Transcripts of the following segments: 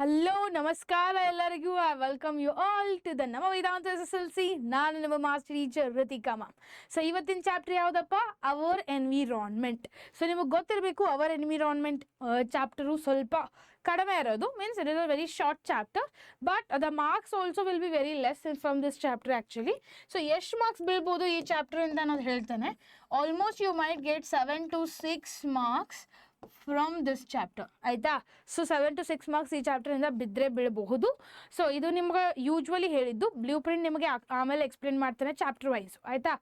Hello ನಮಸ್ಕಾರ ಎಲ್ಲರಿಗೂ. I welcome you all to the ನಮ್ಮ ವೇದಾಂತ SSLC. ನಾನು ನಿಮ್ಮ master teacher Ritika ma'am. So ಇವತ್ತಿನ ಚಾಪ್ಟರ್ ಯಾವುದಪ್ಪ? Our environment. ಸೊ ನಿಮಗೆ ಗೊತ್ತಿರಬೇಕು, ಅವರ್ ಎನ್ವಿರಾನ್ಮೆಂಟ್ ಚಾಪ್ಟರು ಸ್ವಲ್ಪ ಕಡಿಮೆ ಇರೋದು. Means it is a very short chapter, but the marks also will be very less from this chapter actually. So ಎಷ್ಟು marks ಬೀಳ್ಬೋದು ಈ ಚಾಪ್ಟರ್ ಅಂತ ನಾನು ಹೇಳ್ತೇನೆ. Almost you might get 7 to 6 marks from this chapter, ಆಯಿತಾ? So 7 to 6 marks ಈ ಚಾಪ್ಟರಿಂದ ಬಿದ್ದರೆ ಬೀಳಬಹುದು. So ಇದು ನಿಮ್ಗೆ ಯೂಶ್ವಲಿ ಹೇಳಿದ್ದು, ಬ್ಲೂ ಪ್ರಿಂಟ್ ನಿಮಗೆ ಆಮೇಲೆ ಎಕ್ಸ್ಪ್ಲೇನ್ ಮಾಡ್ತೇನೆ ಚಾಪ್ಟರ್ ವೈಸ್, ಆಯಿತಾ?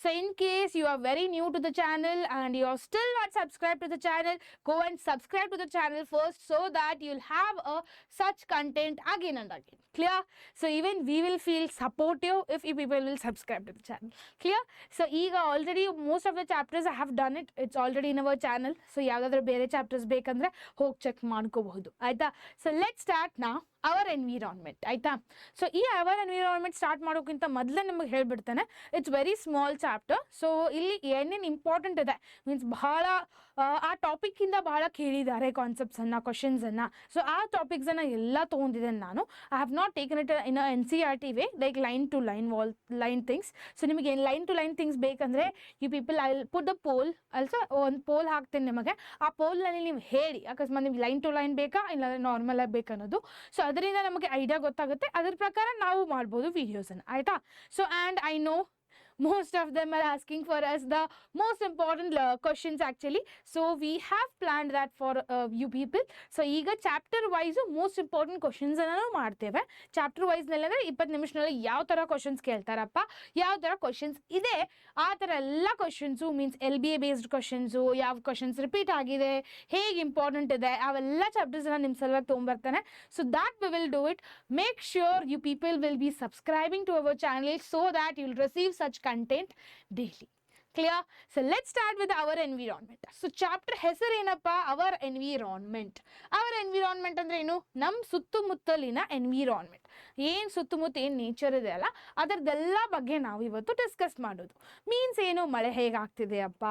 So in case you are very new to the channel and you are still not subscribe to the channel, go and subscribe to the channel first so that you'll have a such content again and again. Clear? So even we will feel supportive if you people will subscribe to the channel. Clear? So ಈಗ already most of the chapters I have done it. It's already in our channel. So ಯಾವುದಾದ್ರೂ ಬೇರೆ chapters ಬೇಕಂದ್ರೆ ಹೋಗಿ check ಮಾಡ್ಕೋಬಹುದು, ಆಯ್ತಾ? So let start ನಾ our environment, ಆಯಿತಾ? So ಈ ಅವರ್ ಎನ್ವಿರಾನ್ಮೆಂಟ್ ಸ್ಟಾರ್ಟ್ ಮಾಡೋಕ್ಕಿಂತ ಮೊದಲೇ ನಿಮಗೆ ಹೇಳ್ಬಿಡ್ತೇನೆ, it's very small chapter. So ಇಲ್ಲಿ ಏನೇನು ಇಂಪಾರ್ಟೆಂಟ್ ಇದೆ ಮೀನ್ಸ್ ಬಹಳ ಆ ಟಾಪಿಕ್ಕಿಂದ ಬಹಳ ಕೇಳಿದ್ದಾರೆ ಕಾನ್ಸೆಪ್ಟ್ಸನ್ನು, ಕ್ವಶನ್ಸನ್ನು. ಸೊ ಆ ಟಾಪಿಕ್ಸನ್ನು ಎಲ್ಲ ತೊಗೊಂಡಿದ್ದೇನೆ ನಾನು. I have not taken it in NCERT way, like line to line things. So ನಿಮಗೆ ಏನು ಲೈನ್ ಟು ಲೈನ್ ಥಿಂಗ್ಸ್ ಬೇಕಂದರೆ you people I will put the poll, also ಒಂದು ಪೋಲ್ ಹಾಕ್ತೇನೆ ನಿಮಗೆ. ಆ ಪೋಲ್ನಲ್ಲಿ ನೀವು ಹೇಳಿ ಅಕಸ್ಮಾತ್ ನಿಮ್ಗೆ ಲೈನ್ ಟು ಲೈನ್ ಬೇಕಾ ಇಲ್ಲಾಂದರೆ ನಾರ್ಮಲ್ ಆಗಿ ಬೇಕನ್ನೋದು. ಸೊ ಅದರಿಂದ ನಮಗೆ ಐಡಿಯಾ ಗೊತ್ತಾಗುತ್ತೆ, ಅದ್ರ ಪ್ರಕಾರ ನಾವು ಮಾಡ್ಬೋದು ವೀಡಿಯೋಸನ್ನು, ಆಯಿತಾ? So and I know most of them are asking for us the most important questions actually. So we have planned that for you people. So ಈಗ chapter wise most important questions ಅನ್ನು ಮಾಡ್ತೇವೆ. Chapter ವೈಸ್ನಲ್ಲಿ ಅಂದರೆ 20 ನಿಮಿಷದಲ್ಲಿ ಯಾವ ಥರ questions ಕೇಳ್ತಾರಪ್ಪ, ಯಾವ ಥರ questions ಇದೆ, ಆ ಥರ ಎಲ್ಲ questions means LBA based questions, ಯಾವ ಕ್ವಶನ್ಸ್ ರಿಪೀಟ್ ಆಗಿದೆ, ಹೇಗೆ ಇಂಪಾರ್ಟೆಂಟ್ ಇದೆ, ಅವೆಲ್ಲ ಚಾಪ್ಟರ್ಸ್ನ ನಿಮ್ಮ ಸಲುವಾಗಿ ತೊಗೊಂಬರ್ತಾನೆ. So that we will do it. Make sure you people will be subscribing to our channel so that you will receive such content daily. Clear? So let's start with our environment. So chapter ಹೆಸರು ಏನಪ್ಪ? Hour environment. Hour environment ಅಂದರೆ ಏನು? ನಮ್ಮ ಸುತ್ತಮುತ್ತಲಿನ environment, ಏನು ಸುತ್ತಮುತ್ತ ಏನು nature ಇದೆ ಅಲ್ಲ ಅದರದ್ದೆಲ್ಲ ಬಗ್ಗೆ ನಾವು ಇವತ್ತು ಡಿಸ್ಕಸ್ ಮಾಡೋದು. ಮೀನ್ಸ್ ಏನು? ಮಳೆ ಹೇಗೆ ಆಗ್ತಿದೆ ಅಪ್ಪ,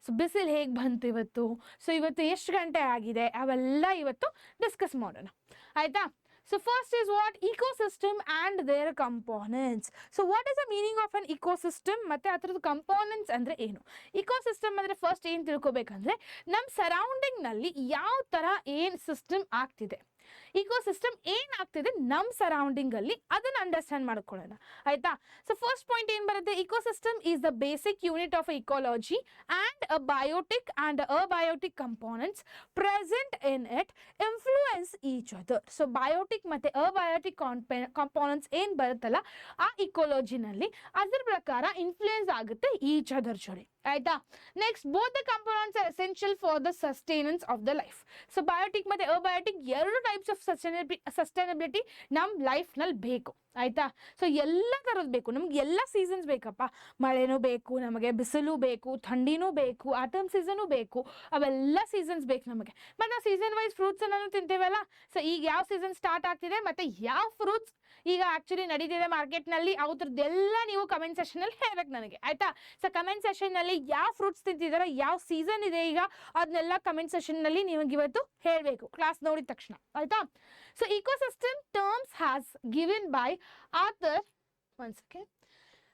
ಸೊ ಬಿಸಿಲು ಹೇಗೆ ಬಂತು ಇವತ್ತು, ಸೊ ಇವತ್ತು ಎಷ್ಟು ಗಂಟೆ ಆಗಿದೆ, ಅವೆಲ್ಲ ಇವತ್ತು ಡಿಸ್ಕಸ್ ಮಾಡೋಣ, ಆಯಿತಾ? So first is what? Ecosystem and their components. So what is the meaning of an ecosystem? ಮತ್ತೆ ಅದರದ್ದು ಕಂಪೋನೆಂಟ್ಸ್ ಅಂದರೆ ಏನು? ಇಕೋಸಿಸ್ಟಮ್ ಅಂದರೆ ಫಸ್ಟ್ ಏನು ತಿಳ್ಕೊಬೇಕಂದ್ರೆ ನಮ್ಮ ಸರೌಂಡಿಂಗ್ನಲ್ಲಿ ಯಾವ ಥರ ಏನು ಸಿಸ್ಟಮ್ ಆಗ್ತಿದೆ, ಇಕೋಸಿಸ್ಟಮ್ ಏನಾಗ್ತಿದೆ ನಮ್ಮ ಸರೌಂಡಿಂಗಲ್ಲಿ, ಅದನ್ನು ಅಂಡರ್ಸ್ಟ್ಯಾಂಡ್ ಮಾಡ್ಕೊಳ್ಳೋಣ, ಆಯಿತಾ? ಸೊ ಫಸ್ಟ್ ಪಾಯಿಂಟ್ ಏನು ಬರುತ್ತೆ? Ecosystem is the basic unit of ecology and a biotic and abiotic components present in it influence each other. So biotic ಮತ್ತು ಅಬಯೋಟಿಕ್ ಕಂಪೋನೆಂಟ್ಸ್ ಏನು ಬರುತ್ತಲ್ಲ ಆ ಇಕಾಲಜಿನಲ್ಲಿ, ಅದ್ರ ಪ್ರಕಾರ ಇನ್ಫ್ಲೂಯೆನ್ಸ್ ಆಗುತ್ತೆ ಈಚ್ ಅದರ್ ಜೊತೆ, ಆಯಿತಾ? Next, both the components are essential for the sustenance of the life. So biotic ಮತ್ತು ಅಬಯೋಟಿಕ್ ಎರಡು ಟೈಪ್ಸ್ ಆಫ್ ಸಸ್ಟೈನಬಿಲಿಟಿ ನಮ್ಮ ಲೈಫ್ನಲ್ಲಿ ಬೇಕು, ಆಯಿತಾ? ಸೊ ಎಲ್ಲ ಥರದ್ದು ಬೇಕು ನಮ್ಗೆ, ಎಲ್ಲ ಸೀಸನ್ಸ್ ಬೇಕಪ್ಪ. ಮಳೆನೂ ಬೇಕು ನಮಗೆ, ಬಿಸಿಲು ಬೇಕು, ಥಂಡಿನೂ ಬೇಕು, ಆಟಮ್ ಸೀಸನು ಬೇಕು, ಅವೆಲ್ಲ ಸೀಸನ್ಸ್ ಬೇಕು ನಮಗೆ. ಮತ್ತು ನಾವು ಸೀಸನ್ ವೈಸ್ ಫ್ರೂಟ್ಸನ್ನು ತಿಂತೇವಲ್ಲ. ಸೊ ಈಗ ಯಾವ ಸೀಸನ್ ಸ್ಟಾರ್ಟ್ ಆಗ್ತಿದೆ ಮತ್ತು ಯಾವ ಫ್ರೂಟ್ಸ್ ಈಗ ಆ್ಯಕ್ಚುಲಿ ನಡೀತಿದೆ ಮಾರ್ಕೆಟ್ನಲ್ಲಿ, ಅವ್ರದ್ದೆಲ್ಲ ನೀವು ಕಮೆಂಟ್ ಸೆಷನಲ್ಲಿ ಹೇಳ್ಬೇಕು ನನಗೆ, ಆಯಿತಾ? ಸೊ ಕಮೆಂಟ್ ಸೆಷನ್ನಲ್ಲಿ ಯಾವ ಫ್ರೂಟ್ಸ್ ತಿಂತಿದ್ದಾರೆ, ಯಾವ ಸೀಸನ್ ಇದೆ ಈಗ, ಅದನ್ನೆಲ್ಲ ಕಮೆಂಟ್ ಸೆಷನ್ನಲ್ಲಿ ನಿಮಗೆ ಇವತ್ತು ಹೇಳಬೇಕು ಕ್ಲಾಸ್ ನೋಡಿದ ತಕ್ಷಣ, ಆಯಿತಾ? So ecosystem terms has given by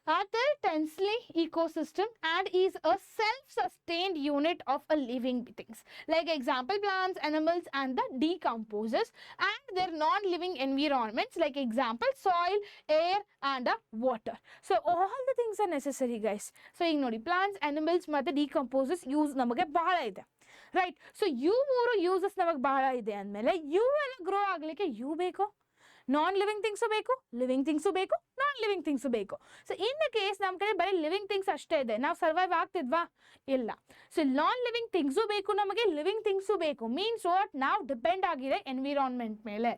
Arthur Tansley ecosystem and is a self-sustained unit of a living beings. Like example, plants, animals and the decomposers and their non-living environments, like example, soil, air and water. So all the things are necessary guys. So ಈಗ ನೋಡಿ, plants, animals ಮತ್ತು decomposers use ನಮಗೆ ಬಹಳ ಇದೆ, right? So ಇವು ಮೂರು uses ನಮಗೆ ಬಹಳ ಇದೆ ಅಂದಮೇಲೆ ಇವೆಲ್ಲ ಗ್ರೋ ಆಗಲಿಕ್ಕೆ ಇವು ಬೇಕು, ನಾನ್ ಲಿವಿಂಗ್ ಥಿಂಗ್ಸು ಬೇಕು, ಲಿವಿಂಗ್ ಥಿಂಗ್ಸು ಬೇಕು, ನಾನ್ ಲಿವಿಂಗ್ ಥಿಂಗ್ಸು ಬೇಕು. ಸೊ ಇನ್ ದ ಕೇಸ್ ನಮ್ಮ ಕಡೆ ಬರೀ ಲಿವಿಂಗ್ ಥಿಂಗ್ಸ್ ಅಷ್ಟೇ ಇದೆ, ನಾವು ಸರ್ವೈವ್ ಆಗ್ತಿದ್ವಾ? ಇಲ್ಲ. ಸೊ ನಾನ್ ಲಿವಿಂಗ್ ಥಿಂಗ್ಸು ಬೇಕು ನಮಗೆ, ಲಿವಿಂಗ್ ಥಿಂಗ್ಸು ಬೇಕು. Means what? ನಾವು ಡಿಪೆಂಡ್ ಆಗಿದೆ ಎನ್ವಿರಾನ್ಮೆಂಟ್ ಮೇಲೆ.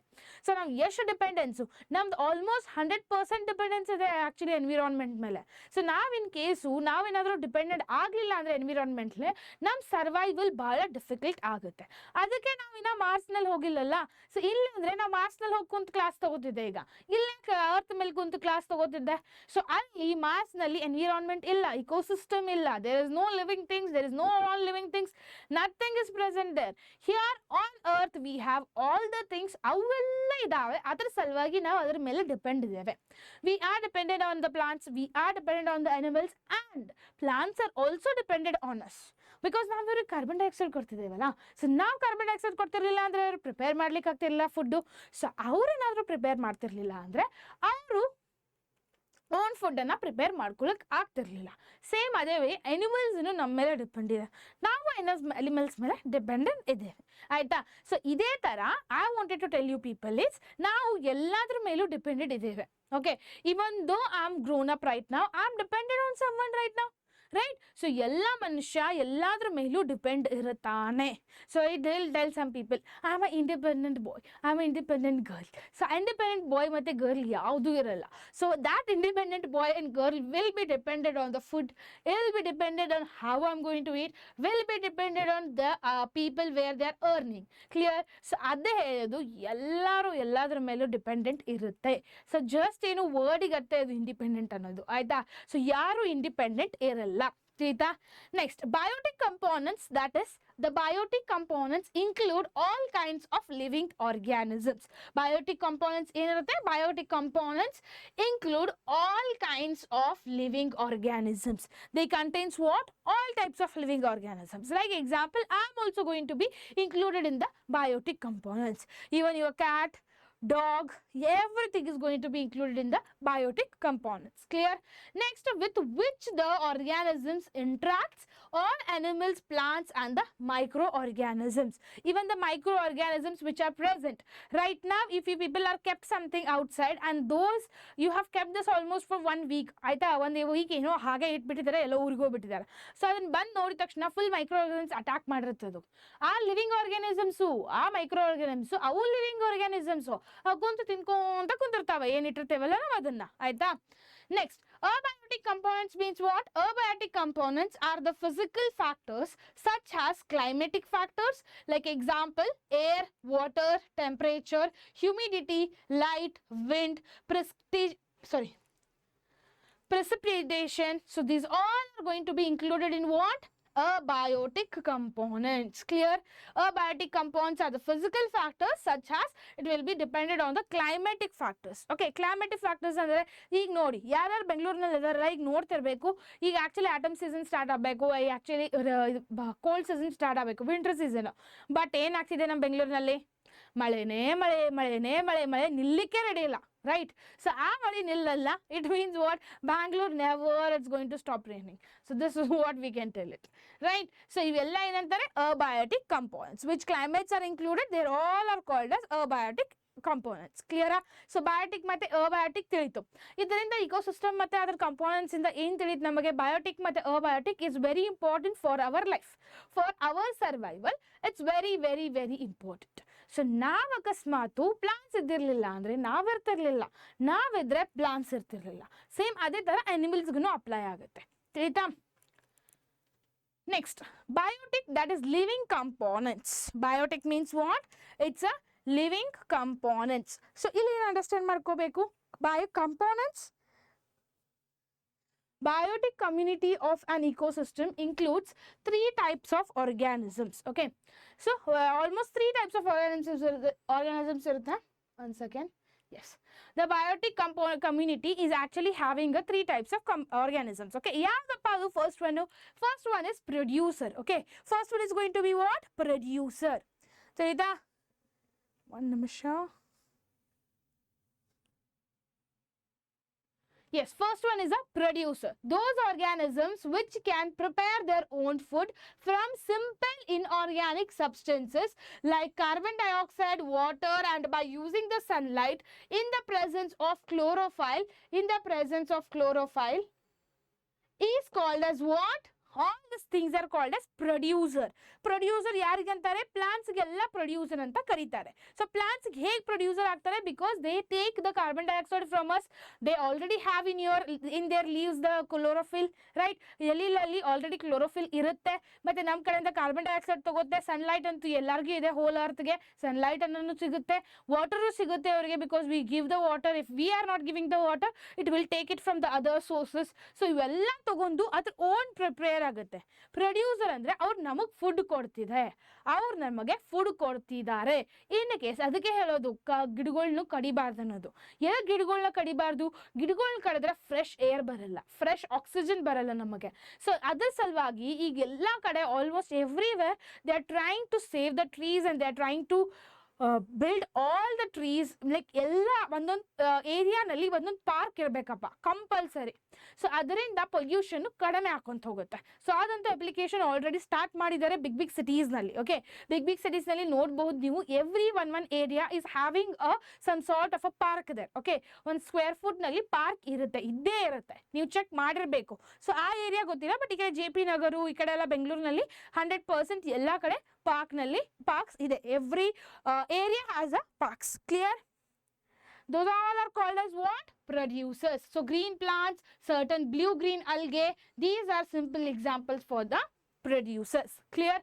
ಸೊ ನಾವು ಎಷ್ಟು ಡಿಪೆಂಡೆನ್ಸು? ನಮ್ದು ಆಲ್ಮೋಸ್ಟ್ 100% ಡಿಪೆಂಡೆನ್ಸ್ ಇದೆ ಆ್ಯಕ್ಚುಲಿ ಎನ್ವಿರಾನ್ಮೆಂಟ್ ಮೇಲೆ. ಸೊ ನಾವಿನ್ ಕೇಸು ನಾವೇನಾದರೂ ಡಿಪೆಂಡೆಂಟ್ ಆಗಲಿಲ್ಲ ಅಂದರೆ ಎನ್ವಿರಾನ್ಮೆಂಟ್ಲೆ, ನಮ್ಮ ಸರ್ವೈವಲ್ ಭಾಳ ಡಿಫಿಕಲ್ಟ್ ಆಗುತ್ತೆ. ಅದಕ್ಕೆ ನಾವು ಇನ್ನೂ ಮಾರ್ಚ್ನಲ್ಲಿ ಹೋಗಿಲ್ಲಲ್ಲ. ಸೊ ಇಲ್ಲಾಂದರೆ ನಾವು ಮಾರ್ಚ್ನಲ್ಲಿ ಹೋಗಿ ಕುಂತು ಕ್ಲಾಸ್ ತಗೋತಿದ್ದೆ, ಈಗ ಇಲ್ಲೇ ಅರ್ತ್ ಮೇಲೆ ಕುಂತು ಕ್ಲಾಸ್ ತಗೋತಿದ್ದೆ. ಸೊ ಅಲ್ಲಿ ಮಾರ್ಸ್ ನಲ್ಲಿ ಎನ್ವಿರಾನ್ಮೆಂಟ್ ಇಲ್ಲ, ಇಕೋಸಿಸ್ಟಮ್ ಇಲ್ಲ, there is no living things, there is no non living things, nothing is present there. Here on earth we have all the things, ಅವೆಲ್ಲ ಇದಾವೆ, ಅದ್ರ ಸಲುವಾಗಿ ನಾವು ಅದ್ರ ಮೇಲೆ ಡಿಪೆಂಡ್ ಇದ್ದೇವೆ. We are depended on the plants, we are depended on the animals, and plants are also depended on us, because ನಾವು ಇವ್ರಿಗೆ ಕಾರ್ಬನ್ ಡೈಆಕ್ಸೈಡ್ ಕೊಡ್ತಿದ್ದೇವಲ್ಲ. ಸೊ ನಾವು ಕಾರ್ಬನ್ ಡೈಆಕ್ಸೈಡ್ ಕೊಡ್ತಿರ್ಲಿಲ್ಲ ಅಂದರೆ ಅವ್ರು ಪ್ರಿಪೇರ್ ಮಾಡ್ಲಿಕ್ಕೆ ಆಗ್ತಿರಲಿಲ್ಲ ಫುಡ್ಡು. ಸೊ ಅವ್ರೇನಾದರೂ ಪ್ರಿಪೇರ್ ಮಾಡ್ತಿರ್ಲಿಲ್ಲ ಅಂದರೆ ಅವರು ಓನ್ ಫುಡ್ಡನ್ನು ಪ್ರಿಪೇರ್ ಮಾಡ್ಕೊಳಕ್ಕೆ ಆಗ್ತಿರ್ಲಿಲ್ಲ. ಸೇಮ್ ಅದೇ ವೇ ಎನಿಮಲ್ಸ್ನು ನಮ್ಮ ಮೇಲೆ ಡಿಪೆಂಡ್ ಇದೆ, ನಾವು ಎನಿಮಲ್ಸ್ ಮೇಲೆ ಡಿಪೆಂಡೆಂಟ್ ಇದ್ದೇವೆ, ಆಯಿತಾ. ಸೊ ಇದೇ ಥರ I wanted to tell you people is, ನಾವು ಎಲ್ಲದ್ರ ಮೇಲೂ ಡಿಪೆಂಡೆಡ್ ಇದ್ದೇವೆ. Okay, even though I am grown up right now, I am depended on someone right now, right. So ಎಲ್ಲ ಮನುಷ್ಯ ಎಲ್ಲದ್ರ ಮೇಲೂ ಡಿಪೆಂಡ್ ಇರುತ್ತಾನೆ. So it will tell some people I am a independent boy, I am independent girl. So independent boy ಮತ್ತು girl ಯಾವುದೂ ಇರಲ್ಲ. So that independent boy and girl will be depended on the food, will be depended on how I am going to eat, will be depended on the people where they are earning. Clear. So ಅದೇ ಹೇಳೋದು, ಎಲ್ಲರೂ ಎಲ್ಲದ್ರ ಮೇಲೂ dependent ಇರುತ್ತೆ. So just ಏನು ವರ್ಡಿಗೆ ಅರ್ಥ ಇದು independent ಅನ್ನೋದು, ಆಯಿತಾ. ಸೊ ಯಾರು ಇಂಡಿಪೆಂಡೆಂಟ್ ಇರಲ್ಲ. Next, biotic components, that is the biotic components include all kinds of living organisms. Biotic components ಏನಿರುತ್ತೆ? Biotic components include all kinds of living organisms. They contains what? All types of living organisms. Like example, I am also going to be included in the biotic components. Even your cat, dog, everything is going to be included in the biotic components. Clear? Next, with which the organisms interacts, all animals, plants and the microorganisms. Even the microorganisms which are present right now, if you people are kept something outside and those you have kept this almost for 1 week, ಆಯ್ತಾ, 1 week ಏನೋ ಹಾಗೆ ಇಟ್ಬಿಟ್ಟಿದ್ದಾರೆ, ಎಲ್ಲ ಊರಿಗೆ ಹೋಗ್ಬಿಟ್ಟಿದ್ದಾರೆ. So ಅದನ್ನ ಬಂದು ನೋಡಿದ ತಕ್ಷಣ full micro organisms attack ಮಾಡಿರ್ತದೆ. ಆ ಲಿವಿಂಗ್ ಆರ್ಗಾನಿಸಮ್ಸು, ಆ ಮೈಕ್ರೋ ಆರ್ಗಾನಿಸಮ್ಸು, ಅವು ಲಿವಿಂಗ್ ಆರ್ಗಾನಿಸಮ್ಸು ಕುಂತು ತಿನ್ಕೊಂತ ಕುಂತಿರ್ತಾವೆ ಏನಿಟ್ಟಿರ್ತೇವಲ್ಲ ನಾವು ಅದನ್ನ, ಆಯ್ತಾ. Next, abiotic components means what? Abiotic components are the physical factors such as climatic factors, like example air, water, temperature, humidity, light, wind, precipitation. So these all are going to be included in what? Abiotic components. Clear? Abiotic components are the physical factors such as it will be dependent on the climatic factors. Okay, climatic factors ಅಂದ್ರೆ ಈಗ ನೋಡಿ, ಯಾರ್ಯಾರು ಬೆಂಗಳೂರಿನಲ್ಲಿ ಇದಾರಲ್ಲ, ಈಗ ನೋಡ್ತಿರ್ಬೇಕು, ಈಗ actually autumn season start ಆಗಬೇಕು, ಆಕ್ಚುಲಿ ಕೋಲ್ಡ್ ಸೀಸನ್ ಸ್ಟಾರ್ಟ್ ಆಗಬೇಕು, ವಿಂಟರ್ ಸೀಸನ್. ಬಟ್ ಏನಾಗ್ತಿದೆ ನಮ್ಮ ಬೆಂಗಳೂರಿನಲ್ಲಿ? ಮಳೆನೇ ಮಳೆ, ಮಳೆನೇ ಮಳೆ, ಮಳೆ ನಿಲ್ಲಿಕ್ಕೆ ರೆಡಿ ಇಲ್ಲ, ರೈಟ್. ಸೊ ಆ ಮಳೆ ನಿಲ್ಲಲ್ಲ, it means what? Bangalore never it's going to stop raining. So this is what we can tell it, right. So ಇವೆಲ್ಲ ಏನಂತಾರೆ? abiotic components. Which climates are included? They all are called as abiotic components. ಕ್ಲಿಯರಾ? So biotic ಮತ್ತೆ abiotic ತಿಳಿತು. ಇದರಿಂದ ecosystem ಮತ್ತೆ ಅದರ components ಇಂದ ಏನು ತಿಳಿತು ನಮಗೆ? ಬಯೋಟಿಕ್ ಮತ್ತೆ abiotic is very important for our life, for our survival. It's very very very important. So ನಾವು ಅಕಸ್ಮಾತು ಪ್ಲಾಂಟ್ಸ್ ಇದ್ದಿರಲಿಲ್ಲ ಅಂದರೆ ನಾವಿರ್ತಿರ್ಲಿಲ್ಲ, ನಾವಿದ್ರೆ ಪ್ಲಾಂಟ್ಸ್ ಇರ್ತಿರ್ಲಿಲ್ಲ. ಸೇಮ್ ಅದೇ ಥರ ಅನಿಮಲ್ಸ್ಗೂ ಅಪ್ಲೈ ಆಗುತ್ತೆ, ತಿಳಿತಾ? Next, biotic, that is living components. Biotic means what? It's a living components. So ಇಲ್ಲಿ ಏನು understand ಮಾಡ್ಕೋಬೇಕು? components, biotic community of an ecosystem includes 3 types of organisms. Okay, so almost 3 types of organisms irutte. One second. Yes, the biotic community is actually having 3 types of organisms. Okay, the first one is producer. Okay, first one is going to be what? Producer. So ida one nimisha. Yes, first one is a producer. Those organisms which can prepare their own food from simple inorganic substances like carbon dioxide, water, and by using the sunlight in the presence of chlorophyll, is called as what? All this things are called as producer. Producer ಯಾರಿಗಂತಾರೆ? ಪ್ಲಾಂಟ್ಸ್ಗೆಲ್ಲ producer ಅಂತ ಕರೀತಾರೆ. So ಪ್ಲಾಂಟ್ಸ್ಗೆ ಹೇಗೆ producer ಆಗ್ತಾರೆ? Because they take the carbon dioxide from us. They already have in their leaves the chlorophyll, right? ಎಲೆಯಲ್ಲಿ already chlorophyll ಇರುತ್ತೆ, ಮತ್ತೆ ನಮ್ಮ ಕಡೆಯಿಂದ ಕಾರ್ಬನ್ ಡೈಆಕ್ಸೈಡ್ ತಗೋತ್ತೆ. ಸನ್ಲೈಟ್ ಅಂತೂ ಎಲ್ಲರಿಗೂ ಇದೆ, ಹೋಲ್ ಅರ್ತ್ಗೆ ಸನ್ಲೈಟ್ ಅನ್ನೋದು ಸಿಗುತ್ತೆ, ವಾಟರು ಸಿಗುತ್ತೆ ಅವರಿಗೆ, because we give the water. If we are not giving the water, it will take it from the other sources. So ಇವೆಲ್ಲ ತಗೊಂಡು ಅದ್ರ ಓನ್ ಪ್ರಿಪೇರ್ ಆಗುತ್ತೆ. ಪ್ರೊಡ್ಯೂಸರ್ ಅಂದ್ರೆ ಅವ್ರು ನಮಗೆ ಫುಡ್ ಕೊಡ್ತಿದೆ, ಅವ್ರು ನಮಗೆ ಫುಡ್ ಕೊಡ್ತಿದ್ದಾರೆ. ಇನ್ ಕೇಸ್ ಅದಕ್ಕೆ ಹೇಳೋದು ಗಿಡಗಳನ್ನ ಕಡಿಬಾರ್ದು ಅನ್ನೋದು. ಯಾಕೆ ಗಿಡಗಳನ್ನ ಕಡಿಬಾರ್ದು? ಗಿಡಗಳನ್ನ ಕಡಿದ್ರೆ ಫ್ರೆಶ್ ಏರ್ ಬರಲ್ಲ, ಫ್ರೆಶ್ ಆಕ್ಸಿಜನ್ ಬರಲ್ಲ ನಮಗೆ. ಸೊ ಅದ್ರ ಸಲುವಾಗಿ ಈಗ ಎಲ್ಲ ಕಡೆ almost everywhere they are trying to save the trees and they are trying to build all the trees. Like ಎಲ್ಲ ಒಂದೊಂದು ಏರಿಯಾನಲ್ಲಿ ಒಂದೊಂದು ಪಾರ್ಕ್ ಇರಬೇಕಪ್ಪ, ಕಂಪಲ್ಸರಿ. ಸೊ ಅದರಿಂದ ಪೊಲ್ಯೂಷನ್ ಕಡಿಮೆ ಹಾಕೊಂತ ಹೋಗುತ್ತೆ. ಸೊ ಅದಂತ ಅಪ್ಲಿಕೇಶನ್ ಆಲ್ರೆಡಿ ಸ್ಟಾರ್ಟ್ ಮಾಡಿದ್ದಾರೆ ಬಿಗ್ ಸಿಟೀಸ್ನಲ್ಲಿ. ಓಕೆ, ಬಿಗ್ ಸಿಟೀಸ್ನಲ್ಲಿ ನೋಡ್ಬಹುದು ನೀವು, every one area is having some sort of a park ಇದೆ. ಓಕೆ, ಒಂದು ಸ್ಕ್ವೇರ್ ಫುಟ್ನಲ್ಲಿ ಪಾರ್ಕ್ ಇದ್ದೇ ಇರುತ್ತೆ, ನೀವು ಚೆಕ್ ಮಾಡಿರಬೇಕು. ಸೊ ಆ ಏರಿಯಾ ಗೊತ್ತಿಲ್ಲ, ಬಟ್ ಈ ಕಡೆ JP ನಗರು, ಈ ಕಡೆ ಎಲ್ಲ ಬೆಂಗಳೂರಿನಲ್ಲಿ 100% ಎಲ್ಲ ಕಡೆ ಪಾರ್ಕ್ಸ್ ಇದೆ. Every area has a parks. Clear? Those all are called as what? Producers. So green plants, certain blue-green algae, these are simple examples for the producers. Clear?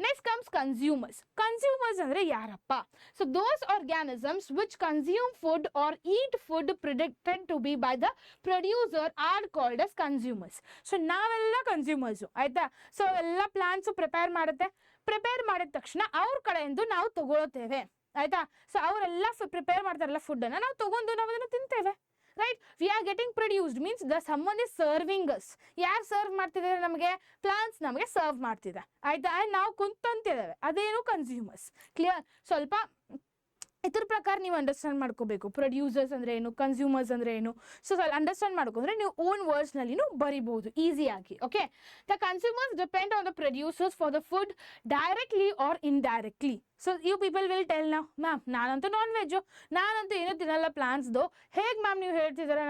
Next comes consumers. Consumers andre yarappa? So those organisms which consume food or eat food predicted to be by the producer are called as consumers. So navella consumers aita. So ella plants prepare ಮಾಡುತ್ತೆ, prepare ಮಾಡಿದ ತಕ್ಷಣ ಅವ್ರ ಕಡೆಯಿಂದ ನಾವು ತಗೊಳ್ತೇವೆ, ಆಯ್ತಾ? So ಅವರೆಲ್ಲ prepare ಮಾಡ್ತಾರಲ್ಲ ಫುಡ್ಡನ್ನು, ನಾವು ತಗೊಂಡು ನಾವು ಅದನ್ನು ತಿಂತೇವೆ, right? We are getting produced means the summon is serving us. ಯಾರು ಸರ್ವ್ ಮಾಡ್ತಿದ್ದಾರೆ ನಮಗೆ? ಪ್ಲಾಂಟ್ಸ್ ನಮಗೆ ಸರ್ವ್ ಮಾಡ್ತಿದೆ, ಆಯ್ತಾ? ಆ್ಯಂಡ್ ನಾವು ಕುಂತಂತಿದ್ದೇವೆ, ಅದೇನು ಕನ್ಸ್ಯೂಮರ್ಸ್. ಕ್ಲಿಯರ್? ಸ್ವಲ್ಪ ಇದ್ರ ಪ್ರಕಾರ ನೀವು ಅಂಡರ್ಸ್ಟ್ಯಾಂಡ್ ಮಾಡ್ಕೋಬೇಕು, ಪ್ರೊಡ್ಯೂಸರ್ಸ್ ಅಂದರೆ ಏನು, ಕನ್ಸ್ಯೂಮರ್ಸ್ ಅಂದರೆ ಏನು. ಸೊ ಅಂಡರ್ಸ್ಟ್ಯಾಂಡ್ ಮಾಡ್ಕೊಂಡ್ರೆ ನೀವು ಓನ್ ವರ್ಡ್ಸ್ನಲ್ಲಿನೂ ಬರಿಬೋದು ಈಸಿಯಾಗಿ. Okay, the consumers depend on the producers for the food directly or indirectly. So you people will tell ನಾವು, ಮ್ಯಾಮ್ ನಾನಂತೂ ನಾನ್ ವೆಜ್ಜು, ನಾನಂತೂ ಏನೂ ತಿನ್ನಲ್ಲ ಪ್ಲಾಂಟ್ಸ್ದು. ಹೇಗೆ ಮ್ಯಾಮ್ ನೀವು ಹೇಳ್ತಿದ್ದಾರೆ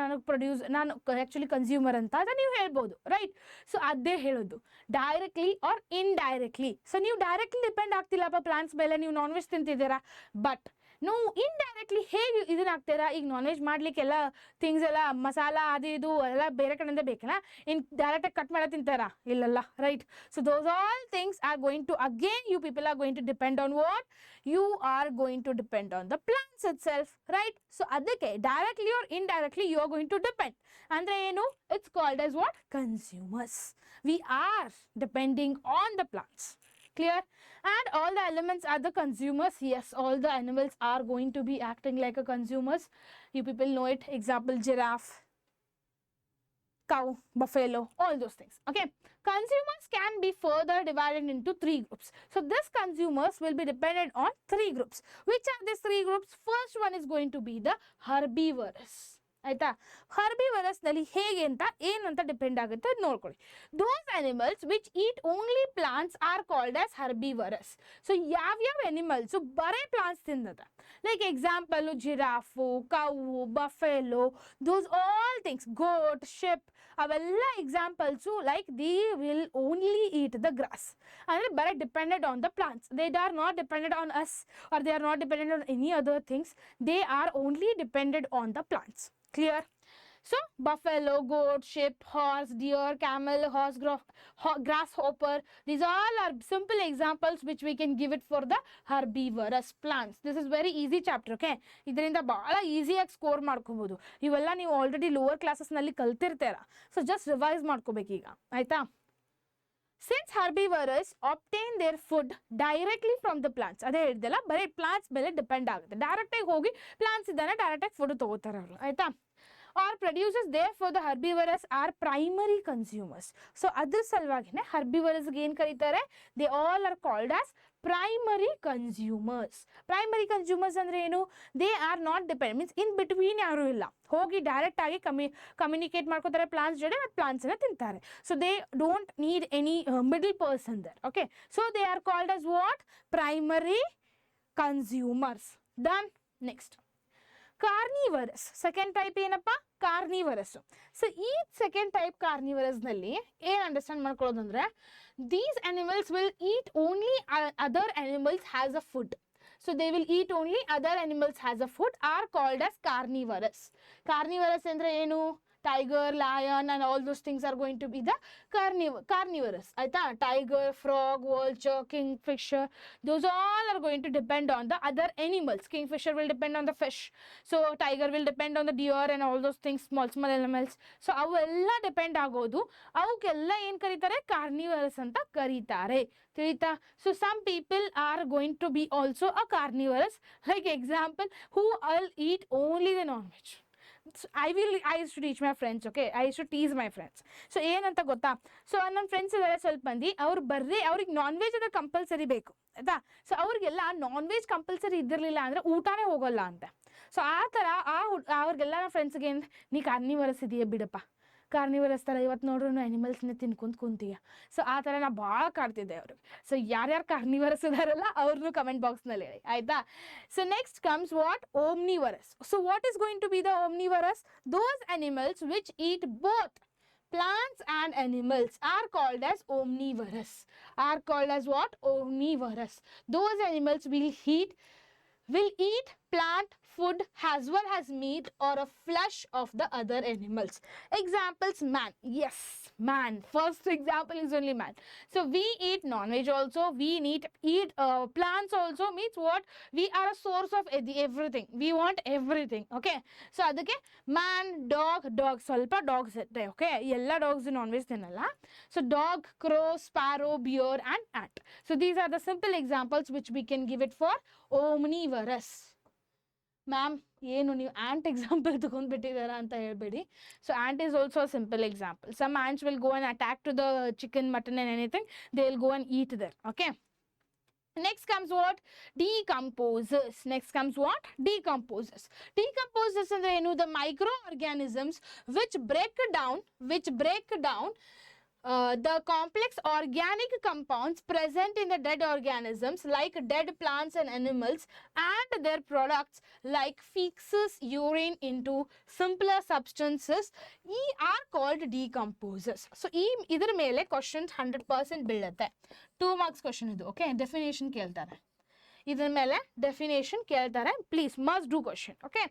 ನಾನು ಆ್ಯಕ್ಚುಲಿ ಕನ್ಸ್ಯೂಮರ್ ಅಂತ? ಅದನ್ನು ನೀವು ಹೇಳ್ಬೋದು, ರೈಟ್? ಸೊ ಅದೇ ಹೇಳೋದು, ಡೈರೆಕ್ಟ್ಲಿ ಆರ್ ಇಂಡೈರೆಕ್ಟ್ಲಿ. ಸೊ ನೀವು ಡೈರೆಕ್ಟ್ಲಿ ಡಿಪೆಂಡ್ ಆಗ್ತಿಲ್ಲಪ್ಪ ಪ್ಲಾಂಟ್ಸ್ ಮೇಲೆ, ನೀವು ನಾನ್ ವೆಜ್ ತಿಂತಿದ್ದೀರಾ, ಬಟ್ ನೀವು ಇಂಡೈರೆಕ್ಟ್ಲಿ ಹೇಗೆ ಇದನ್ನ ಹಾಕ್ತೀರಾ? ಈಗ ನಾನ್ ವೆಜ್ ಮಾಡ್ಲಿಕ್ಕೆಲ್ಲ ಥಿಂಗ್ಸ್ ಎಲ್ಲ ಮಸಾಲ ಅದು ಇದು ಎಲ್ಲ ಬೇರೆ ಕಡೆಯಿಂದ ಬೇಕಲ್ಲ, ಇನ್ ಡೈರೆಕ್ಟಾಗಿ ಕಟ್ ಮಾಡಿ ತಿಂತಾರಾ? ಇಲ್ಲಲ್ಲ, right? So those all things are going to again you people are going to depend on what? You are going to depend on the plants itself, right? So ಅದಕ್ಕೆ directly or indirectly you are going to depend ಅಂದರೆ ಏನು? It's called as what? Consumers. We are depending on the plants. Clear? And all the elements are the consumers. Yes, all the animals are going to be acting like a consumers. You people know it. Example, giraffe, cow, buffalo, all those things. Okay, consumers can be further divided into 3 groups. So this consumers will be dependent on 3 groups. Which are these 3 groups? First one is going to be the herbivores. ಆಯ್ತಾ? ಹರ್ಬಿವರಸ್ ನಲ್ಲಿ ಹೇಗೆ ಅಂತ ಏನಂತ depend ಆಗುತ್ತೆ ಅದು ನೋಡ್ಕೊಳ್ಳಿ. Those animals which eat only plants are called as herbivores. So ಯಾವ್ಯಾವ animals ಬರೇ ಪ್ಲಾಂಟ್ಸ್ ತಿನ್ನದ, like example giraffe, cow, buffalo, those all things, goat, sheep, ಅವೆಲ್ಲ examples. Like they will only eat the grass, ಅಂದರೆ ಬರೇ depended on the plants. They are not depended on us or they are not depended on any other things. They are only depended on the plants. Clear? So buffalo, goat, sheep, horse, deer, camel, grasshopper, these all are simple examples which we can give it for the herbivorous plants. This is very easy chapter. Okay, ಇದರಿಂದ ಬಹಳ ಈಸಿಯಾಗಿ score ಮಾಡ್ಕೋಬಹುದು. ಇವೆಲ್ಲ ನೀವು already lower ಕ್ಲಾಸಸ್ನಲ್ಲಿ ಕಲ್ತಿರ್ತೀರ. So just revise ಮಾಡ್ಕೋಬೇಕೀಗ, ಆಯ್ತಾ? Since herbivores obtain their food directly from the plants, ಅದೇ ಹೇಳಿದೆಲ್ಲ, ಬರೀ ಪ್ಲಾಂಟ್ಸ್ ಮೇಲೆ ಡಿಪೆಂಡ್ ಆಗುತ್ತೆ. ಡೈರೆಕ್ಟಾಗಿ ಹೋಗಿ ಪ್ಲಾಂಟ್ಸ್ ಇದ್ದಾನೆ ಡೈರೆಕ್ಟಾಗಿ ಫುಡ್ ತಗೋತಾರೆ ಅವರು, ಆಯ್ತಾ? or producers, therefore the herbivores are primary consumers. So ಅದ್ರ ಸಲುವಾಗಿನೇ herbivores ಏನು ಕರೀತಾರೆ? They all are called as primary consumers. Primary consumers ಅಂದ್ರೆ ಏನು? They are not dependent, means in between ಯಾರು ಇಲ್ಲ, ಹೋಗಿ ಡೈರೆಕ್ಟ್ ಆಗಿ ಕಮ್ಯುನಿಕೇಟ್ ಮಾಡ್ಕೋತಾರೆ ಪ್ಲಾಂಟ್ಸ್ ಜೊತೆ ಮತ್ತು ಪ್ಲಾಂಟ್ಸ್ ಅನ್ನ ತಿಂತಾರೆ. So they don't need any middle person there. Okay, so they are called as what? Primary consumers. Done. Next, carnivorous second type ಏನಪ್ಪ ಕಾರ್ನಿವರಸ್. ಸೊ ಈ ಸೆಕೆಂಡ್ ಟೈಪ್ ಕಾರ್ನಿವರಸ್ನಲ್ಲಿ ಏನು ಅಂಡರ್ಸ್ಟ್ಯಾಂಡ್ ಮಾಡ್ಕೊಳ್ಳೋದಂದ್ರೆ these animals will eat only other animals has a food. So they will eat only other animals as a food are called as carnivorous. Carnivorous ಅಂದ್ರೆ ಏನು? Tiger, lion and all those things are going to be the carnivorous. Aita tiger, frog, vulture, kingfisher, those all are going to depend on the other animals. Kingfisher will depend on the fish. So tiger will depend on the deer and all those things, small animals. So ಅವೆಲ್ಲ depend ಆಗೋದು. ಅವಕ್ಕೆಲ್ಲ ಏನು ಕರೀತಾರೆ? Carnivorous ಅಂತ ಕರೀತಾರೆ. ತಿಳಿತಾ? So some people are going to be also a carnivorous. Like example, who will eat only the non veg. I used to teach my friends, okay? I used to tease my friends. So ಏನಂತ ಗೊತ್ತಾ? So ನನ್ನ friends ಇದ್ದಾರೆ ಸ್ವಲ್ಪ ಮಂದಿ, ಅವ್ರಿಗೆ non veg ಅದ compulsory ಬೇಕು ಆಯ್ತಾ. ಸೊ ಅವ್ರಿಗೆಲ್ಲ ನಾನ್ ವೆಜ್ ಕಂಪಲ್ಸರಿ ಇದ್ದಿರಲಿಲ್ಲ ಅಂದರೆ ಊಟನೇ ಹೋಗೋಲ್ಲ ಅಂತ. ಸೊ ಆ ಥರ ಅವ್ರಿಗೆಲ್ಲ ನನ್ನ ಫ್ರೆಂಡ್ಸ್ಗೆ ಏನು, ನೀ ಕಾರ್ನಿವರಸ್ ಇದೆಯಾ ಬಿಡಪ್ಪ, ಕಾರ್ನಿವರಸ್ ಥರ ಇವತ್ತು ನೋಡ್ರು ಅನಿಮಲ್ಸ್ನ ತಿನ್ಕೊಂತ ಕುಂತೀಯ. ಸೊ ಆ ಥರ ನಾ ಭಾಳ ಕಾಡ್ತಿದ್ದೆ ಅವ್ರಿಗೆ. ಸೊ ಯಾರ್ಯಾರು ಕಾರ್ನಿವರಸ್ ಇದಾರಲ್ಲ ಅವ್ರನ್ನೂ ಕಮೆಂಟ್ ಬಾಕ್ಸ್ನಲ್ಲಿ ಹೇಳಿ ಆಯಿತಾ. So next comes what? Omnivorous. So what is going to be the omnivorous? Those animals which eat both plants and animals are called as omnivorous. Are called as what? Omnivorous. Those animals will eat plant food as well as meat or a flesh of the other animals. Examples: man. Yes, man. First example is only man. So we eat non-veg also. We eat plants also. Means what? We are a source of everything. We want everything. Okay. So adake man, dog. ಸ್ವಲ್ಪ dogs ಇರುತ್ತೆ. Okay. ಎಲ್ಲ dogs non-veg ತಿನ್ನಲ್ಲ. So dog, crow, sparrow, bear and ant. So these are the simple examples which we can give it for omnivorous. Ma'am ಏನು ನೀವು ant example ತೊಗೊಂಡ್ಬಿಟ್ಟಿದ್ದಾರಾ ಅಂತ ಹೇಳ್ಬೇಡಿ. So ant is also a simple example. Some ants will go and attack to the chicken, mutton and anything. They will go and eat there. Okay. Next comes what? Decomposers. Next comes what? Decomposers. Decomposers ಅಂದ್ರೆ ಏನು? The microorganisms which break down the complex organic compounds present in the dead organisms like dead plants and animals and their products like feces, urine into simpler substances are called decomposers. So idar mele questions 100% ಬೀಳುತ್ತೆ. 2 marks question ಇದು. Okay, definition ಕೇಳ್ತಾರೆ. ಇದರ ಮೇಲೆ definition ಕೇಳ್ತಾರೆ. Please must do question. Okay.